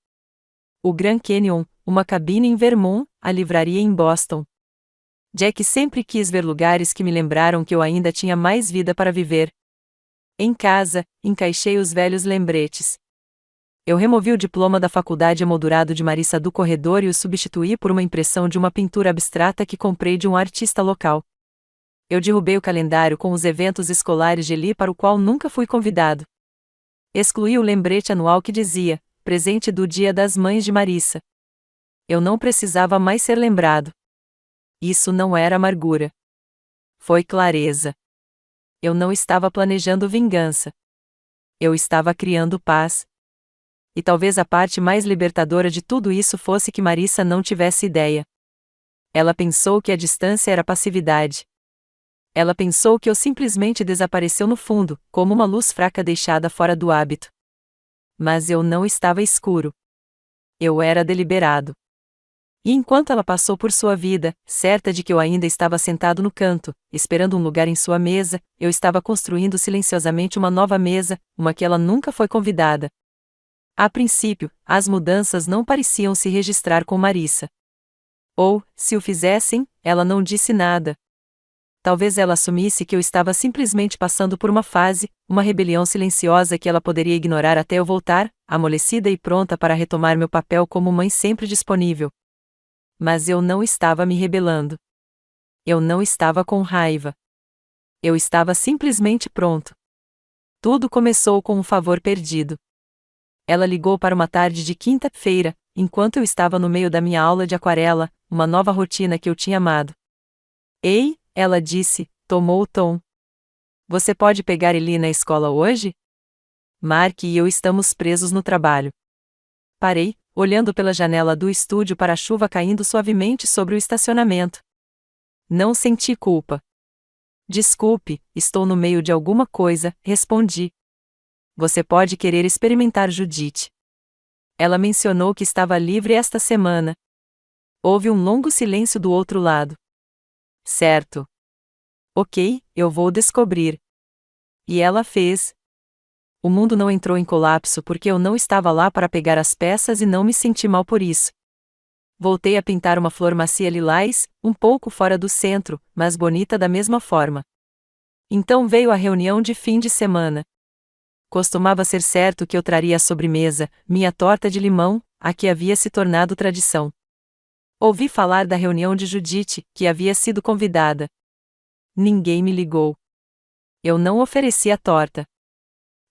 O Grand Canyon, uma cabine em Vermont, a livraria em Boston. Jack sempre quis ver lugares que me lembraram que eu ainda tinha mais vida para viver. Em casa, encaixei os velhos lembretes. Eu removi o diploma da faculdade emoldurado de Marissa do corredor e o substituí por uma impressão de uma pintura abstrata que comprei de um artista local. Eu derrubei o calendário com os eventos escolares de Eli para o qual nunca fui convidado. Excluí o lembrete anual que dizia: presente do Dia das Mães de Marissa. Eu não precisava mais ser lembrado. Isso não era amargura. Foi clareza. Eu não estava planejando vingança. Eu estava criando paz. E talvez a parte mais libertadora de tudo isso fosse que Marissa não tivesse ideia. Ela pensou que a distância era passividade. Ela pensou que eu simplesmente desapareceu no fundo, como uma luz fraca deixada fora do hábito. Mas eu não estava escuro. Eu era deliberado. E enquanto ela passou por sua vida, certa de que eu ainda estava sentado no canto, esperando um lugar em sua mesa, eu estava construindo silenciosamente uma nova mesa, uma que ela nunca foi convidada. A princípio, as mudanças não pareciam se registrar com Marissa. Ou, se o fizessem, ela não disse nada. Talvez ela assumisse que eu estava simplesmente passando por uma fase, uma rebelião silenciosa que ela poderia ignorar até eu voltar, amolecida e pronta para retomar meu papel como mãe sempre disponível. Mas eu não estava me rebelando. Eu não estava com raiva. Eu estava simplesmente pronto. Tudo começou com um favor perdido. Ela ligou para uma tarde de quinta-feira, enquanto eu estava no meio da minha aula de aquarela, uma nova rotina que eu tinha amado. "Ei", ela disse, tomou o tom. Você pode pegar Eli na escola hoje? Mark e eu estamos presos no trabalho. Parei, olhando pela janela do estúdio para a chuva caindo suavemente sobre o estacionamento. Não senti culpa. Desculpe, estou no meio de alguma coisa, respondi. Você pode querer experimentar Judith. Ela mencionou que estava livre esta semana. Houve um longo silêncio do outro lado. Certo. Ok, eu vou descobrir. E ela fez. O mundo não entrou em colapso porque eu não estava lá para pegar as peças e não me senti mal por isso. Voltei a pintar uma flor macia lilás, um pouco fora do centro, mas bonita da mesma forma. Então veio a reunião de fim de semana. Costumava ser certo que eu traria à sobremesa minha torta de limão, a que havia se tornado tradição. Ouvi falar da reunião de Judith, que havia sido convidada. Ninguém me ligou. Eu não ofereci a torta.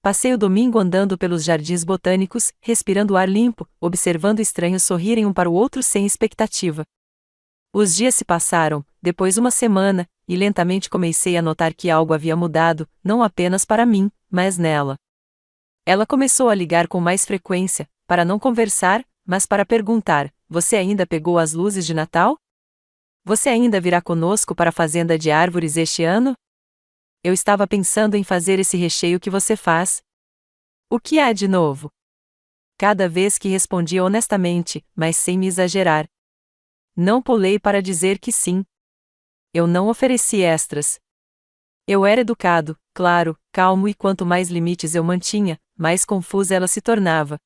Passei o domingo andando pelos jardins botânicos, respirando ar limpo, observando estranhos sorrirem um para o outro sem expectativa. Os dias se passaram, depois uma semana, e lentamente comecei a notar que algo havia mudado, não apenas para mim, mas nela. Ela começou a ligar com mais frequência, para não conversar, mas para perguntar: você ainda pegou as luzes de Natal? Você ainda virá conosco para a fazenda de árvores este ano? Eu estava pensando em fazer esse recheio que você faz. O que há de novo? Cada vez que respondia honestamente, mas sem me exagerar. Não pulei para dizer que sim. Eu não ofereci extras. Eu era educado, claro, calmo e quanto mais limites eu mantinha, mais confusa ela se tornava.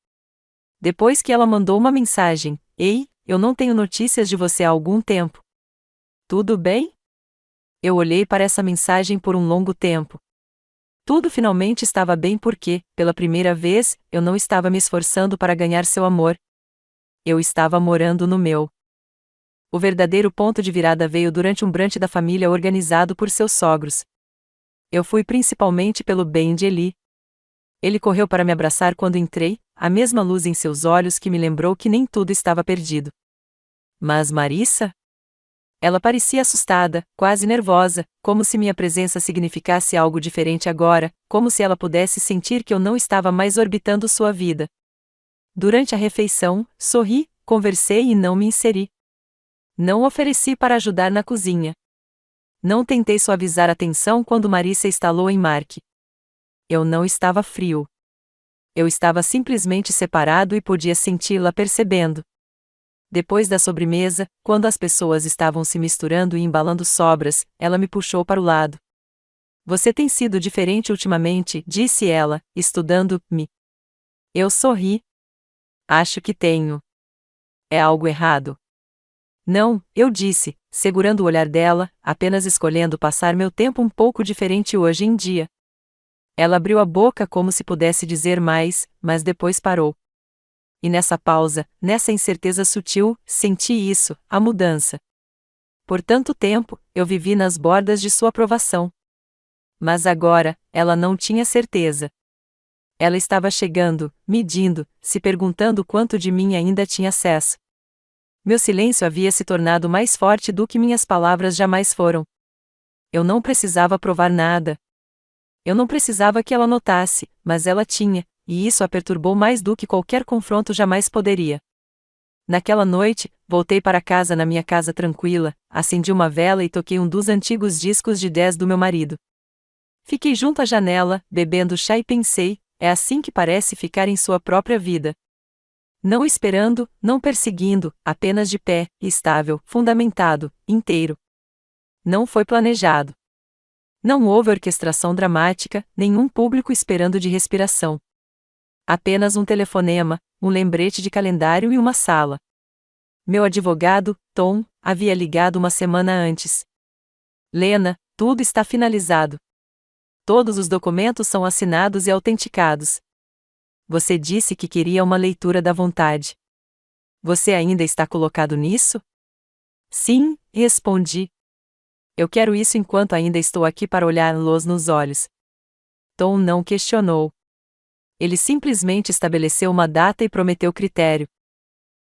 Depois que ela mandou uma mensagem: Ei, eu não tenho notícias de você há algum tempo. Tudo bem? Eu olhei para essa mensagem por um longo tempo. Tudo finalmente estava bem porque, pela primeira vez, eu não estava me esforçando para ganhar seu amor. Eu estava morando no meu. O verdadeiro ponto de virada veio durante um brunch da família organizado por seus sogros. Eu fui principalmente pelo bem de Eli. Ele correu para me abraçar quando entrei, a mesma luz em seus olhos que me lembrou que nem tudo estava perdido. Mas Marissa? Ela parecia assustada, quase nervosa, como se minha presença significasse algo diferente agora, como se ela pudesse sentir que eu não estava mais orbitando sua vida. Durante a refeição, sorri, conversei e não me inseri. Não ofereci para ajudar na cozinha. Não tentei suavizar a tensão quando Marissa estalou em Mark. Eu não estava frio. Eu estava simplesmente separado e podia senti-la percebendo. Depois da sobremesa, quando as pessoas estavam se misturando e embalando sobras, ela me puxou para o lado. Você tem sido diferente ultimamente, disse ela, estudando-me. Eu sorri. Acho que tenho. É algo errado? Não, eu disse, segurando o olhar dela, apenas escolhendo passar meu tempo um pouco diferente hoje em dia. Ela abriu a boca como se pudesse dizer mais, mas depois parou. E nessa pausa, nessa incerteza sutil, senti isso, a mudança. Por tanto tempo, eu vivi nas bordas de sua aprovação. Mas agora, ela não tinha certeza. Ela estava chegando, medindo, se perguntando quanto de mim ainda tinha acesso. Meu silêncio havia se tornado mais forte do que minhas palavras jamais foram. Eu não precisava provar nada. Eu não precisava que ela notasse, mas ela tinha, e isso a perturbou mais do que qualquer confronto jamais poderia. Naquela noite, voltei para casa na minha casa tranquila, acendi uma vela e toquei um dos antigos discos de 10 do meu marido. Fiquei junto à janela, bebendo chá e pensei: é assim que parece ficar em sua própria vida. Não esperando, não perseguindo, apenas de pé, estável, fundamentado, inteiro. Não foi planejado. Não houve orquestração dramática, nenhum público esperando de respiração. Apenas um telefonema, um lembrete de calendário e uma sala. Meu advogado, Tom, havia ligado uma semana antes. Lena, tudo está finalizado. Todos os documentos são assinados e autenticados. Você disse que queria uma leitura da vontade. Você ainda está colocado nisso? Sim, respondi. Eu quero isso enquanto ainda estou aqui para olhar-los nos olhos. Tom não questionou. Ele simplesmente estabeleceu uma data e prometeu critério.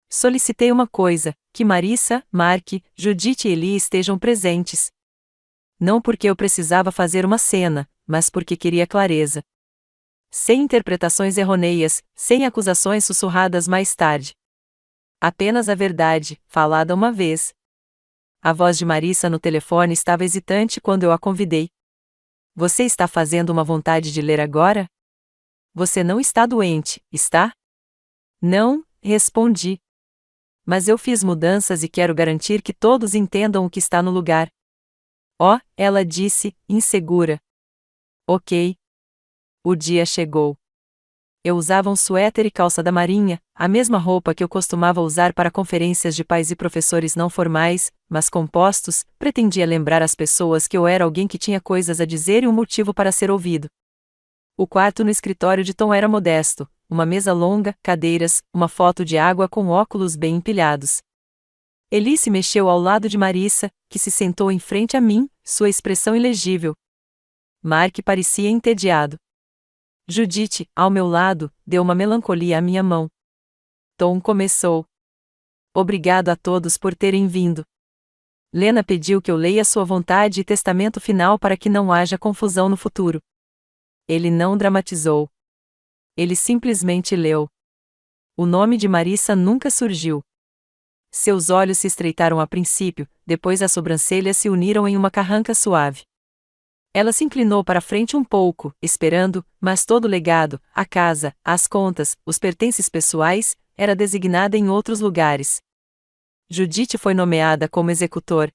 Solicitei uma coisa: que Marissa, Mark, Judith e Eli estejam presentes. Não porque eu precisava fazer uma cena, mas porque queria clareza. Sem interpretações errôneas, sem acusações sussurradas mais tarde. Apenas a verdade, falada uma vez. A voz de Marissa no telefone estava hesitante quando eu a convidei. Você está fazendo uma vontade de ler agora? Você não está doente, está? Não, respondi. Mas eu fiz mudanças e quero garantir que todos entendam o que está no lugar. Oh, ela disse, insegura. Ok. O dia chegou. Eu usava um suéter e calça da Marinha, a mesma roupa que eu costumava usar para conferências de pais e professores não formais, mas compostos, pretendia lembrar às pessoas que eu era alguém que tinha coisas a dizer e um motivo para ser ouvido. O quarto no escritório de Tom era modesto, uma mesa longa, cadeiras, uma foto de água com óculos bem empilhados. Eli se mexeu ao lado de Marissa, que se sentou em frente a mim, sua expressão ilegível. Mark parecia entediado. Judith, ao meu lado, deu uma melancolia à minha mão. Tom começou. Obrigado a todos por terem vindo. Lena pediu que eu leia sua vontade e testamento final para que não haja confusão no futuro. Ele não dramatizou. Ele simplesmente leu. O nome de Marissa nunca surgiu. Seus olhos se estreitaram a princípio, depois as sobrancelhas se uniram em uma carranca suave. Ela se inclinou para frente um pouco, esperando, mas todo o legado, a casa, as contas, os pertences pessoais, era designada em outros lugares. Judith foi nomeada como executor.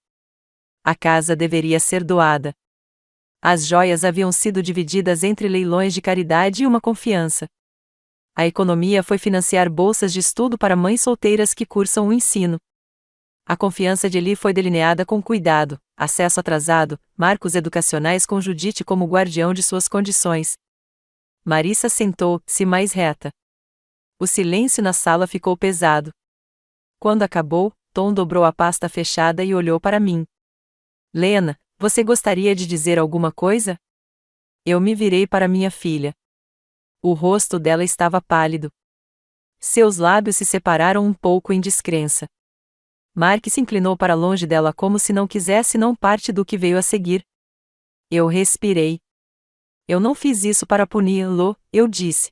A casa deveria ser doada. As joias haviam sido divididas entre leilões de caridade e uma confiança. A economia foi financiar bolsas de estudo para mães solteiras que cursam o ensino. A confiança de Eli foi delineada com cuidado, acesso atrasado, marcos educacionais com Judith como guardião de suas condições. Marissa sentou-se mais reta. O silêncio na sala ficou pesado. Quando acabou, Tom dobrou a pasta fechada e olhou para mim. Lena, você gostaria de dizer alguma coisa? Eu me virei para minha filha. O rosto dela estava pálido. Seus lábios se separaram um pouco em descrença. Mark se inclinou para longe dela como se não quisesse não parte do que veio a seguir. Eu respirei. Eu não fiz isso para puni-lo, eu disse.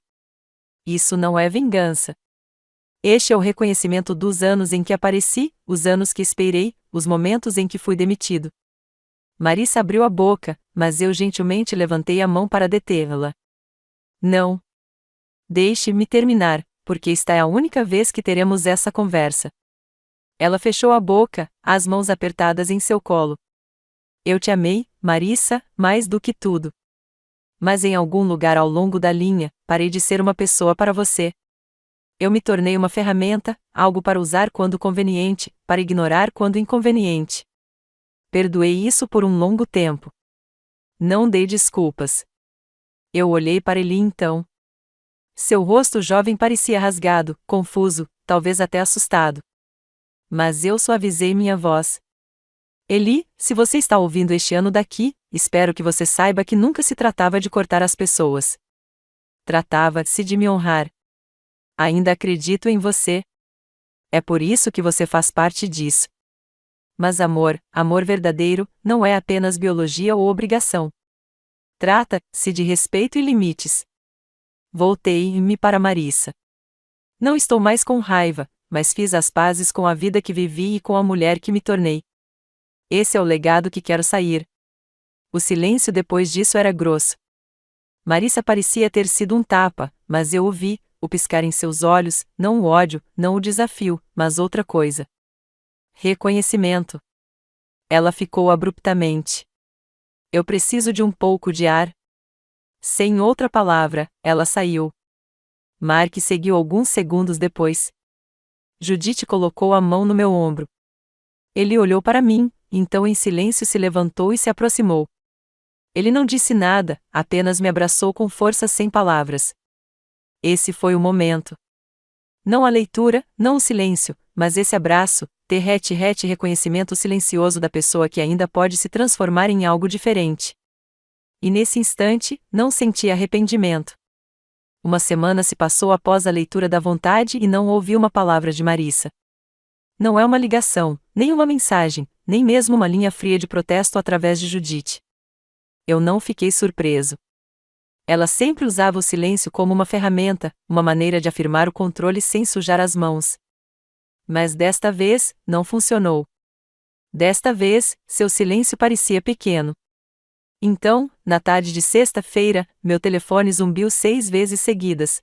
Isso não é vingança. Este é o reconhecimento dos anos em que apareci, os anos que esperei, os momentos em que fui demitido. Marissa abriu a boca, mas eu gentilmente levantei a mão para detê-la. Não. Deixe-me terminar, porque esta é a única vez que teremos essa conversa. Ela fechou a boca, as mãos apertadas em seu colo. Eu te amei, Marissa, mais do que tudo. Mas em algum lugar ao longo da linha, parei de ser uma pessoa para você. Eu me tornei uma ferramenta, algo para usar quando conveniente, para ignorar quando inconveniente. Perdoei isso por um longo tempo. Não dei desculpas. Eu olhei para ele então. Seu rosto jovem parecia rasgado, confuso, talvez até assustado. Mas eu suavizei minha voz. Eli, se você está ouvindo este ano daqui, espero que você saiba que nunca se tratava de cortar as pessoas. Tratava-se de me honrar. Ainda acredito em você. É por isso que você faz parte disso. Mas amor, amor verdadeiro, não é apenas biologia ou obrigação. Trata-se de respeito e limites. Voltei-me para Marissa. Não estou mais com raiva, mas fiz as pazes com a vida que vivi e com a mulher que me tornei. Esse é o legado que quero sair. O silêncio depois disso era grosso. Marissa parecia ter sido um tapa, mas eu o vi, o piscar em seus olhos, não o ódio, não o desafio, mas outra coisa. Reconhecimento. Ela ficou abruptamente. Eu preciso de um pouco de ar. Sem outra palavra, ela saiu. Mark seguiu alguns segundos depois. Judith colocou a mão no meu ombro. Ele olhou para mim, então em silêncio se levantou e se aproximou. Ele não disse nada, apenas me abraçou com força sem palavras. Esse foi o momento. Não a leitura, não o silêncio, mas esse abraço, reconhecimento silencioso da pessoa que ainda pode se transformar em algo diferente. E nesse instante, não senti arrependimento. Uma semana se passou após a leitura da vontade e não ouvi uma palavra de Marissa. Não é uma ligação, nem uma mensagem, nem mesmo uma linha fria de protesto através de Judith. Eu não fiquei surpreso. Ela sempre usava o silêncio como uma ferramenta, uma maneira de afirmar o controle sem sujar as mãos. Mas desta vez, não funcionou. Desta vez, seu silêncio parecia pequeno. Então, na tarde de sexta-feira, meu telefone zumbiu 6 vezes seguidas.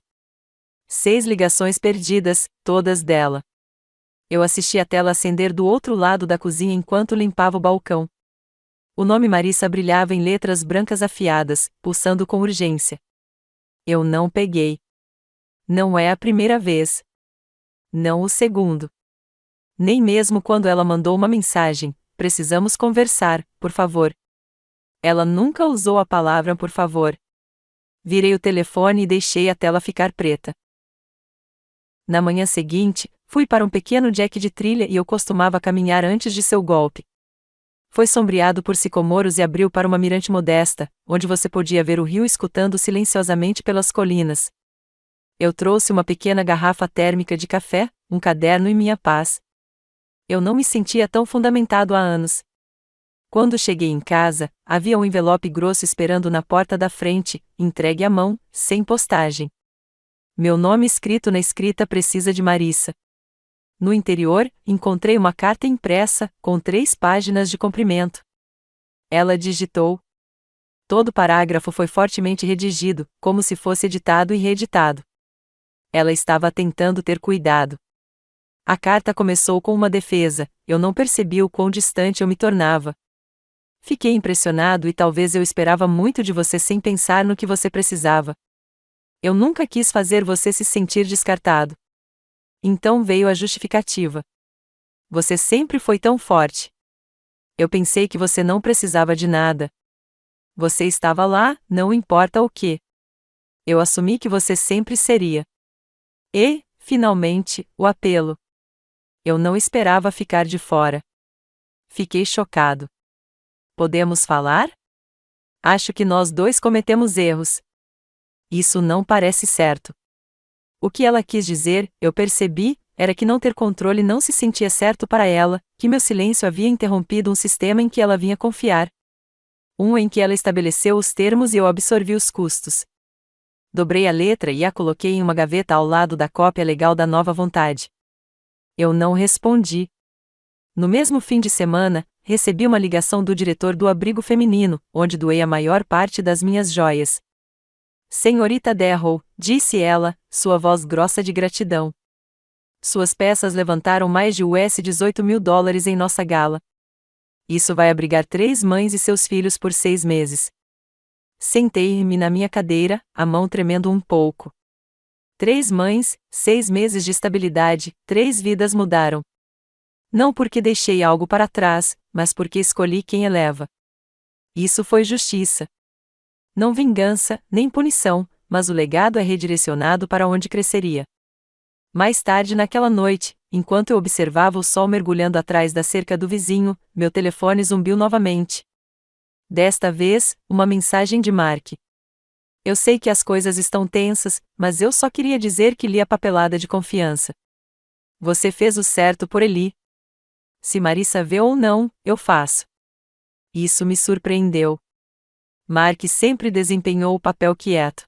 6 ligações perdidas, todas dela. Eu assisti a tela acender do outro lado da cozinha enquanto limpava o balcão. O nome Marissa brilhava em letras brancas afiadas, pulsando com urgência. Eu não peguei. Não é a primeira vez. Não o segundo. Nem mesmo quando ela mandou uma mensagem: precisamos conversar, por favor. Ela nunca usou a palavra por favor. Virei o telefone e deixei a tela ficar preta. Na manhã seguinte, fui para um pequeno jack de trilha e eu costumava caminhar antes de seu golpe. Foi sombreado por sicomoros e abriu para uma mirante modesta, onde você podia ver o rio escutando silenciosamente pelas colinas. Eu trouxe uma pequena garrafa térmica de café, um caderno e minha paz. Eu não me sentia tão fundamentado há anos. Quando cheguei em casa, havia um envelope grosso esperando na porta da frente, entregue à mão, sem postagem. Meu nome escrito na escrita precisa de Marissa. No interior, encontrei uma carta impressa, com 3 páginas de comprimento. Ela digitou. Todo o parágrafo foi fortemente redigido, como se fosse editado e reeditado. Ela estava tentando ter cuidado. A carta começou com uma defesa: eu não percebi o quão distante eu me tornava. Fiquei impressionado e talvez eu esperava muito de você sem pensar no que você precisava. Eu nunca quis fazer você se sentir descartado. Então veio a justificativa. Você sempre foi tão forte. Eu pensei que você não precisava de nada. Você estava lá, não importa o que. Eu assumi que você sempre seria. E, finalmente, o apelo. Eu não esperava ficar de fora. Fiquei chocado. Podemos falar? Acho que nós dois cometemos erros. Isso não parece certo. O que ela quis dizer, eu percebi, era que não ter controle não se sentia certo para ela, que meu silêncio havia interrompido um sistema em que ela vinha confiar. Um em que ela estabeleceu os termos e eu absorvi os custos. Dobrei a letra e a coloquei em uma gaveta ao lado da cópia legal da nova vontade. Eu não respondi. No mesmo fim de semana, recebi uma ligação do diretor do abrigo feminino, onde doei a maior parte das minhas joias. Senhorita Darrow, disse ela, sua voz grossa de gratidão. Suas peças levantaram mais de US$18.000 em nossa gala. Isso vai abrigar 3 mães e seus filhos por 6 meses. Sentei-me na minha cadeira, a mão tremendo um pouco. 3 mães, 6 meses de estabilidade, 3 vidas mudaram. Não porque deixei algo para trás, mas porque escolhi quem eleva. Isso foi justiça. Não vingança, nem punição, mas o legado é redirecionado para onde cresceria. Mais tarde naquela noite, enquanto eu observava o sol mergulhando atrás da cerca do vizinho, meu telefone zumbiu novamente. Desta vez, uma mensagem de Mark. Eu sei que as coisas estão tensas, mas eu só queria dizer que li a papelada de confiança. Você fez o certo por Eli. Se Marissa vê ou não, eu faço. Isso me surpreendeu. Mark sempre desempenhou o papel quieto.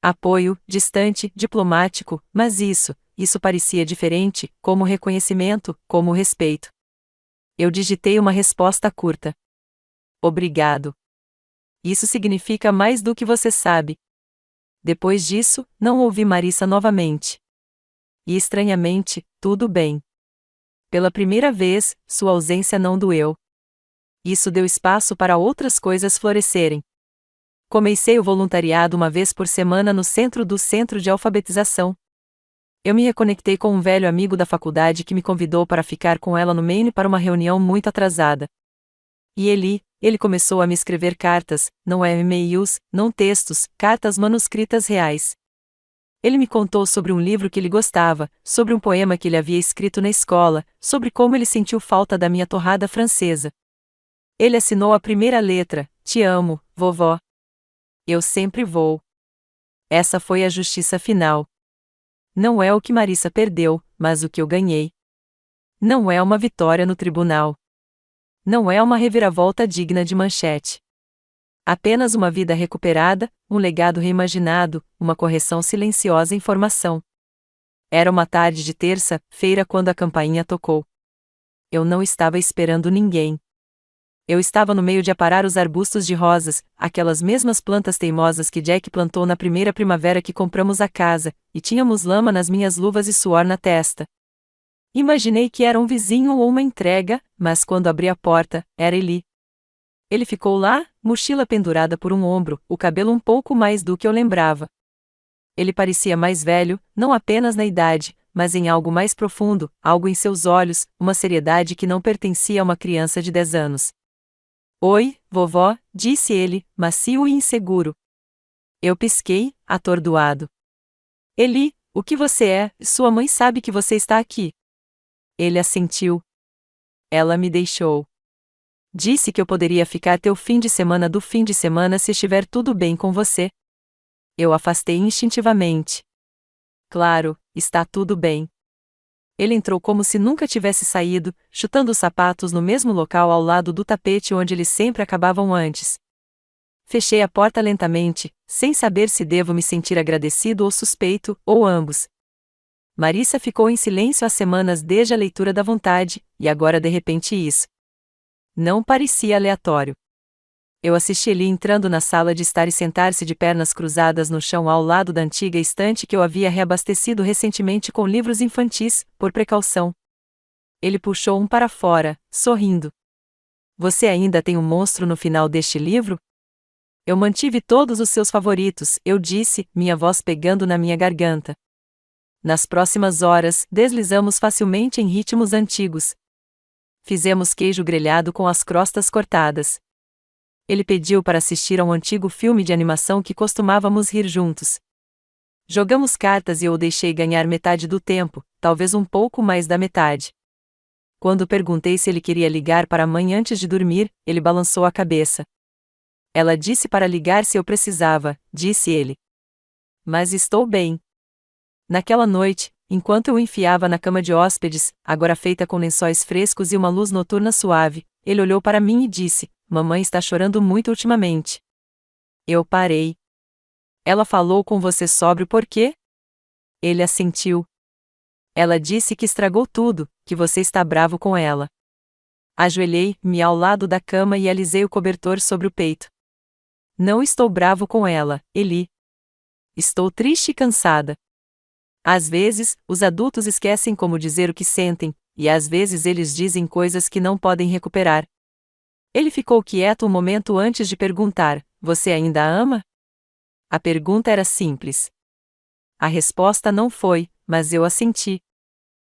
Apoio, distante, diplomático, mas isso parecia diferente, como reconhecimento, como respeito. Eu digitei uma resposta curta. Obrigado. Isso significa mais do que você sabe. Depois disso, não ouvi Marissa novamente. E estranhamente, tudo bem. Pela primeira vez, sua ausência não doeu. Isso deu espaço para outras coisas florescerem. Comecei o voluntariado uma vez por semana no centro de alfabetização. Eu me reconectei com um velho amigo da faculdade que me convidou para ficar com ela no Maine para uma reunião muito atrasada. E ele começou a me escrever cartas, não e-mails, não textos, cartas manuscritas reais. Ele me contou sobre um livro que ele gostava, sobre um poema que ele havia escrito na escola, sobre como ele sentiu falta da minha torrada francesa. Ele assinou a primeira letra: Te amo, vovó. Eu sempre vou. Essa foi a justiça final. Não é o que Marissa perdeu, mas o que eu ganhei. Não é uma vitória no tribunal. Não é uma reviravolta digna de manchete. Apenas uma vida recuperada, um legado reimaginado, uma correção silenciosa em formação. Era uma tarde de terça-feira quando a campainha tocou. Eu não estava esperando ninguém. Eu estava no meio de aparar os arbustos de rosas, aquelas mesmas plantas teimosas que Jack plantou na primeira primavera que compramos a casa, e tínhamos lama nas minhas luvas e suor na testa. Imaginei que era um vizinho ou uma entrega, mas quando abri a porta, era Eli. Ele ficou lá, mochila pendurada por um ombro, o cabelo um pouco mais do que eu lembrava. Ele parecia mais velho, não apenas na idade, mas em algo mais profundo, algo em seus olhos, uma seriedade que não pertencia a uma criança de 10 anos. Oi, vovó, disse ele, macio e inseguro. Eu pisquei, atordoado. Eli, o que você é? Sua mãe sabe que você está aqui. Ele assentiu. Ela me deixou. Disse que eu poderia ficar até o fim de semana do fim de semana se estiver tudo bem com você. Eu afastei instintivamente. Claro, está tudo bem. Ele entrou como se nunca tivesse saído, chutando os sapatos no mesmo local ao lado do tapete onde eles sempre acabavam antes. Fechei a porta lentamente, sem saber se devo me sentir agradecido ou suspeito, ou ambos. Marissa ficou em silêncio há semanas desde a leitura da vontade, e agora de repente isso. Não parecia aleatório. Eu assisti ele entrando na sala de estar e sentar-se de pernas cruzadas no chão ao lado da antiga estante que eu havia reabastecido recentemente com livros infantis, por precaução. Ele puxou um para fora, sorrindo. Você ainda tem um monstro no final deste livro? Eu mantive todos os seus favoritos, eu disse, minha voz pegando na minha garganta. Nas próximas horas, deslizamos facilmente em ritmos antigos. Fizemos queijo grelhado com as crostas cortadas. Ele pediu para assistir a um antigo filme de animação que costumávamos rir juntos. Jogamos cartas e eu o deixei ganhar metade do tempo, talvez um pouco mais da metade. Quando perguntei se ele queria ligar para a mãe antes de dormir, ele balançou a cabeça. Ela disse para ligar se eu precisava, disse ele. Mas estou bem. Naquela noite, enquanto eu o enfiava na cama de hóspedes, agora feita com lençóis frescos e uma luz noturna suave, ele olhou para mim e disse: Mamãe está chorando muito ultimamente. Eu parei. Ela falou com você sobre o porquê? Ele assentiu. Ela disse que estragou tudo, que você está bravo com ela. Ajoelhei-me ao lado da cama e alisei o cobertor sobre o peito. Não estou bravo com ela, Eli. Estou triste e cansada. Às vezes, os adultos esquecem como dizer o que sentem, e às vezes eles dizem coisas que não podem recuperar. Ele ficou quieto um momento antes de perguntar: Você ainda a ama? A pergunta era simples. A resposta não foi, mas eu assenti.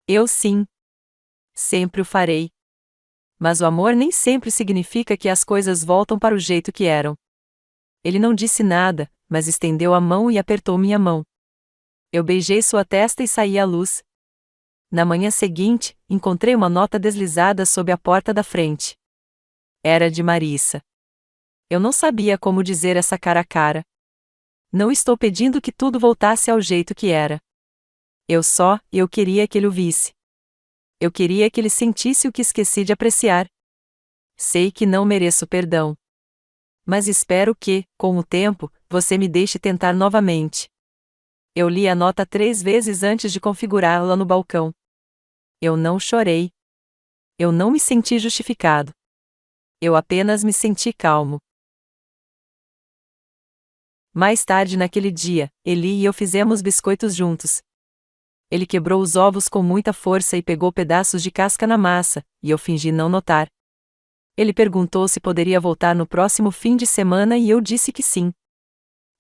Eu sim. Sempre o farei. Mas o amor nem sempre significa que as coisas voltam para o jeito que eram. Ele não disse nada, mas estendeu a mão e apertou minha mão. Eu beijei sua testa e saí à luz. Na manhã seguinte, encontrei uma nota deslizada sob a porta da frente. Era de Marissa. Eu não sabia como dizer essa cara a cara. Não estou pedindo que tudo voltasse ao jeito que era. Eu queria que ele o visse. Eu queria que ele sentisse o que esqueci de apreciar. Sei que não mereço perdão. Mas espero que, com o tempo, você me deixe tentar novamente. Eu li a nota 3 vezes antes de configurá-la no balcão. Eu não chorei. Eu não me senti justificado. Eu apenas me senti calmo. Mais tarde naquele dia, Eli e eu fizemos biscoitos juntos. Ele quebrou os ovos com muita força e pegou pedaços de casca na massa, e eu fingi não notar. Ele perguntou se poderia voltar no próximo fim de semana e eu disse que sim.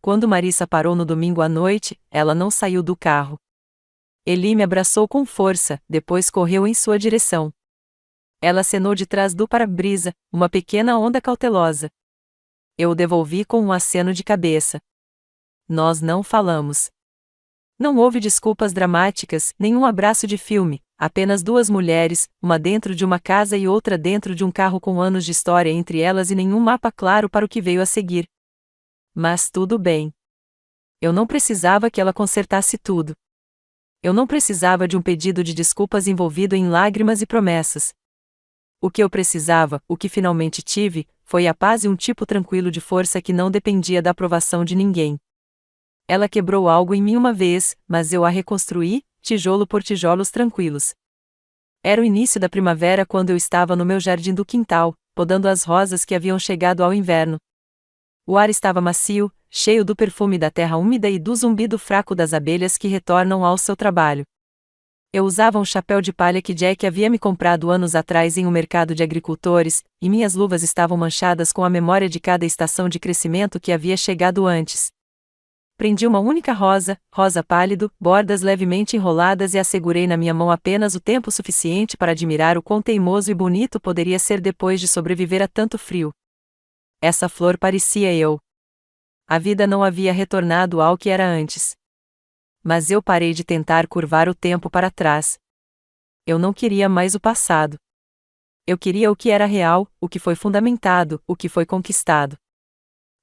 Quando Marissa parou no domingo à noite, ela não saiu do carro. Eli me abraçou com força, depois correu em sua direção. Ela acenou de trás do para-brisa, uma pequena onda cautelosa. Eu o devolvi com um aceno de cabeça. Nós não falamos. Não houve desculpas dramáticas, nenhum abraço de filme, apenas duas mulheres, uma dentro de uma casa e outra dentro de um carro com anos de história entre elas e nenhum mapa claro para o que veio a seguir. Mas tudo bem. Eu não precisava que ela consertasse tudo. Eu não precisava de um pedido de desculpas envolvido em lágrimas e promessas. O que eu precisava, o que finalmente tive, foi a paz e um tipo tranquilo de força que não dependia da aprovação de ninguém. Ela quebrou algo em mim uma vez, mas eu a reconstruí, tijolo por tijolos tranquilos. Era o início da primavera quando eu estava no meu jardim do quintal, podando as rosas que haviam chegado ao inverno. O ar estava macio, cheio do perfume da terra úmida e do zumbido fraco das abelhas que retornam ao seu trabalho. Eu usava um chapéu de palha que Jack havia me comprado anos atrás em um mercado de agricultores, e minhas luvas estavam manchadas com a memória de cada estação de crescimento que havia chegado antes. Prendi uma única rosa, rosa pálido, bordas levemente enroladas e a segurei na minha mão apenas o tempo suficiente para admirar o quão teimoso e bonito poderia ser depois de sobreviver a tanto frio. Essa flor parecia eu. A vida não havia retornado ao que era antes. Mas eu parei de tentar curvar o tempo para trás. Eu não queria mais o passado. Eu queria o que era real, o que foi fundamentado, o que foi conquistado.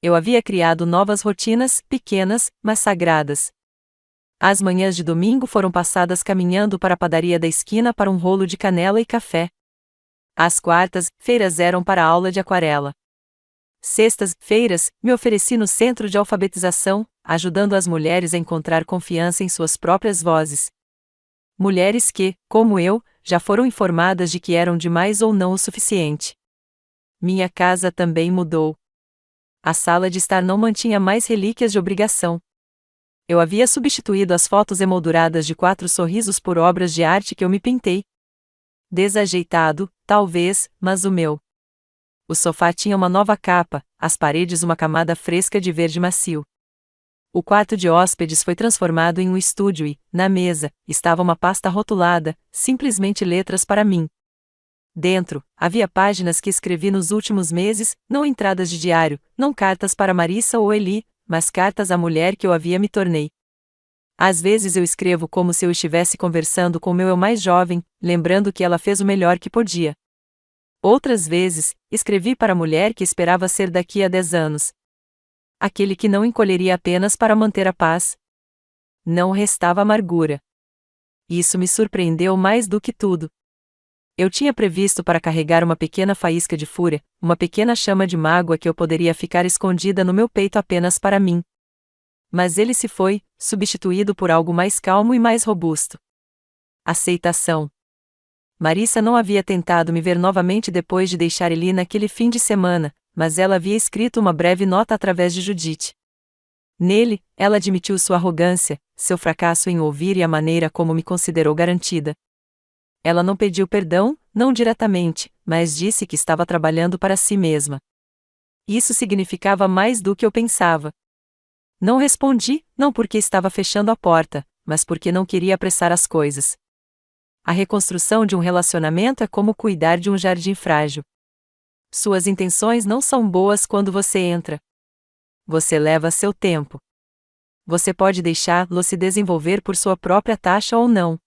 Eu havia criado novas rotinas, pequenas, mas sagradas. As manhãs de domingo foram passadas caminhando para a padaria da esquina para um rolo de canela e café. As quartas-feiras eram para a aula de aquarela. Sextas-feiras, me ofereci no centro de alfabetização, ajudando as mulheres a encontrar confiança em suas próprias vozes. Mulheres que, como eu, já foram informadas de que eram demais ou não o suficiente. Minha casa também mudou. A sala de estar não mantinha mais relíquias de obrigação. Eu havia substituído as fotos emolduradas de 4 sorrisos por obras de arte que eu me pintei. Desajeitado, talvez, mas o meu. O sofá tinha uma nova capa, as paredes uma camada fresca de verde macio. O quarto de hóspedes foi transformado em um estúdio e, na mesa, estava uma pasta rotulada, simplesmente letras para mim. Dentro, havia páginas que escrevi nos últimos meses, não entradas de diário, não cartas para Marissa ou Eli, mas cartas à mulher que eu havia me tornei. Às vezes eu escrevo como se eu estivesse conversando com meu eu mais jovem, lembrando que ela fez o melhor que podia. Outras vezes, escrevi para a mulher que esperava ser daqui a 10 anos. Aquele que não encolheria apenas para manter a paz. Não restava amargura. Isso me surpreendeu mais do que tudo. Eu tinha previsto para carregar uma pequena faísca de fúria, uma pequena chama de mágoa que eu poderia ficar escondida no meu peito apenas para mim. Mas ele se foi, substituído por algo mais calmo e mais robusto. Aceitação. Marissa não havia tentado me ver novamente depois de deixar Eli naquele fim de semana, mas ela havia escrito uma breve nota através de Judith. Nele, ela admitiu sua arrogância, seu fracasso em ouvir e a maneira como me considerou garantida. Ela não pediu perdão, não diretamente, mas disse que estava trabalhando para si mesma. Isso significava mais do que eu pensava. Não respondi, não porque estava fechando a porta, mas porque não queria apressar as coisas. A reconstrução de um relacionamento é como cuidar de um jardim frágil. Suas intenções não são boas quando você entra. Você leva seu tempo. Você pode deixá-lo se desenvolver por sua própria taxa ou não.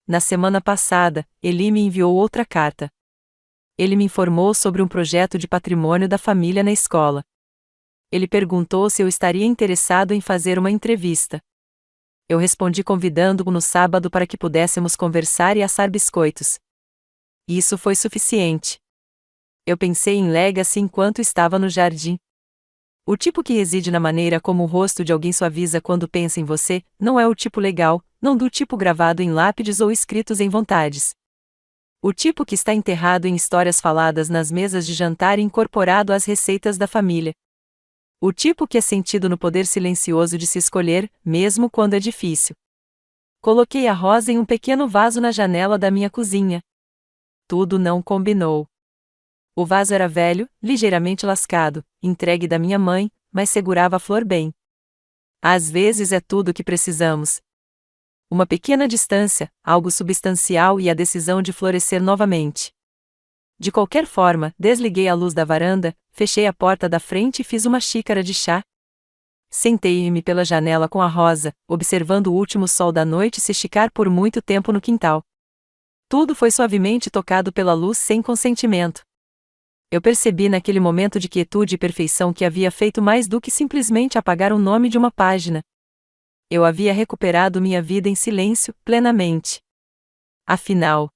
Na semana passada, Eli me enviou outra carta. Ele me informou sobre um projeto de patrimônio da família na escola. Ele perguntou se eu estaria interessado em fazer uma entrevista. Eu respondi convidando-o no sábado para que pudéssemos conversar e assar biscoitos. Isso foi suficiente. Eu pensei em Legacy enquanto estava no jardim. O tipo que reside na maneira como o rosto de alguém suaviza quando pensa em você, não é o tipo legal, não do tipo gravado em lápides ou escritos em vontades. O tipo que está enterrado em histórias faladas nas mesas de jantar e incorporado às receitas da família. O tipo que é sentido no poder silencioso de se escolher, mesmo quando é difícil. Coloquei a rosa em um pequeno vaso na janela da minha cozinha. Tudo não combinou. O vaso era velho, ligeiramente lascado, entregue da minha mãe, mas segurava a flor bem. Às vezes é tudo o que precisamos. Uma pequena distância, algo substancial e a decisão de florescer novamente. De qualquer forma, desliguei a luz da varanda, fechei a porta da frente e fiz uma xícara de chá. Sentei-me pela janela com a rosa, observando o último sol da noite se esticar por muito tempo no quintal. Tudo foi suavemente tocado pela luz sem consentimento. Eu percebi naquele momento de quietude e perfeição que havia feito mais do que simplesmente apagar o nome de uma página. Eu havia recuperado minha vida em silêncio, plenamente. Afinal,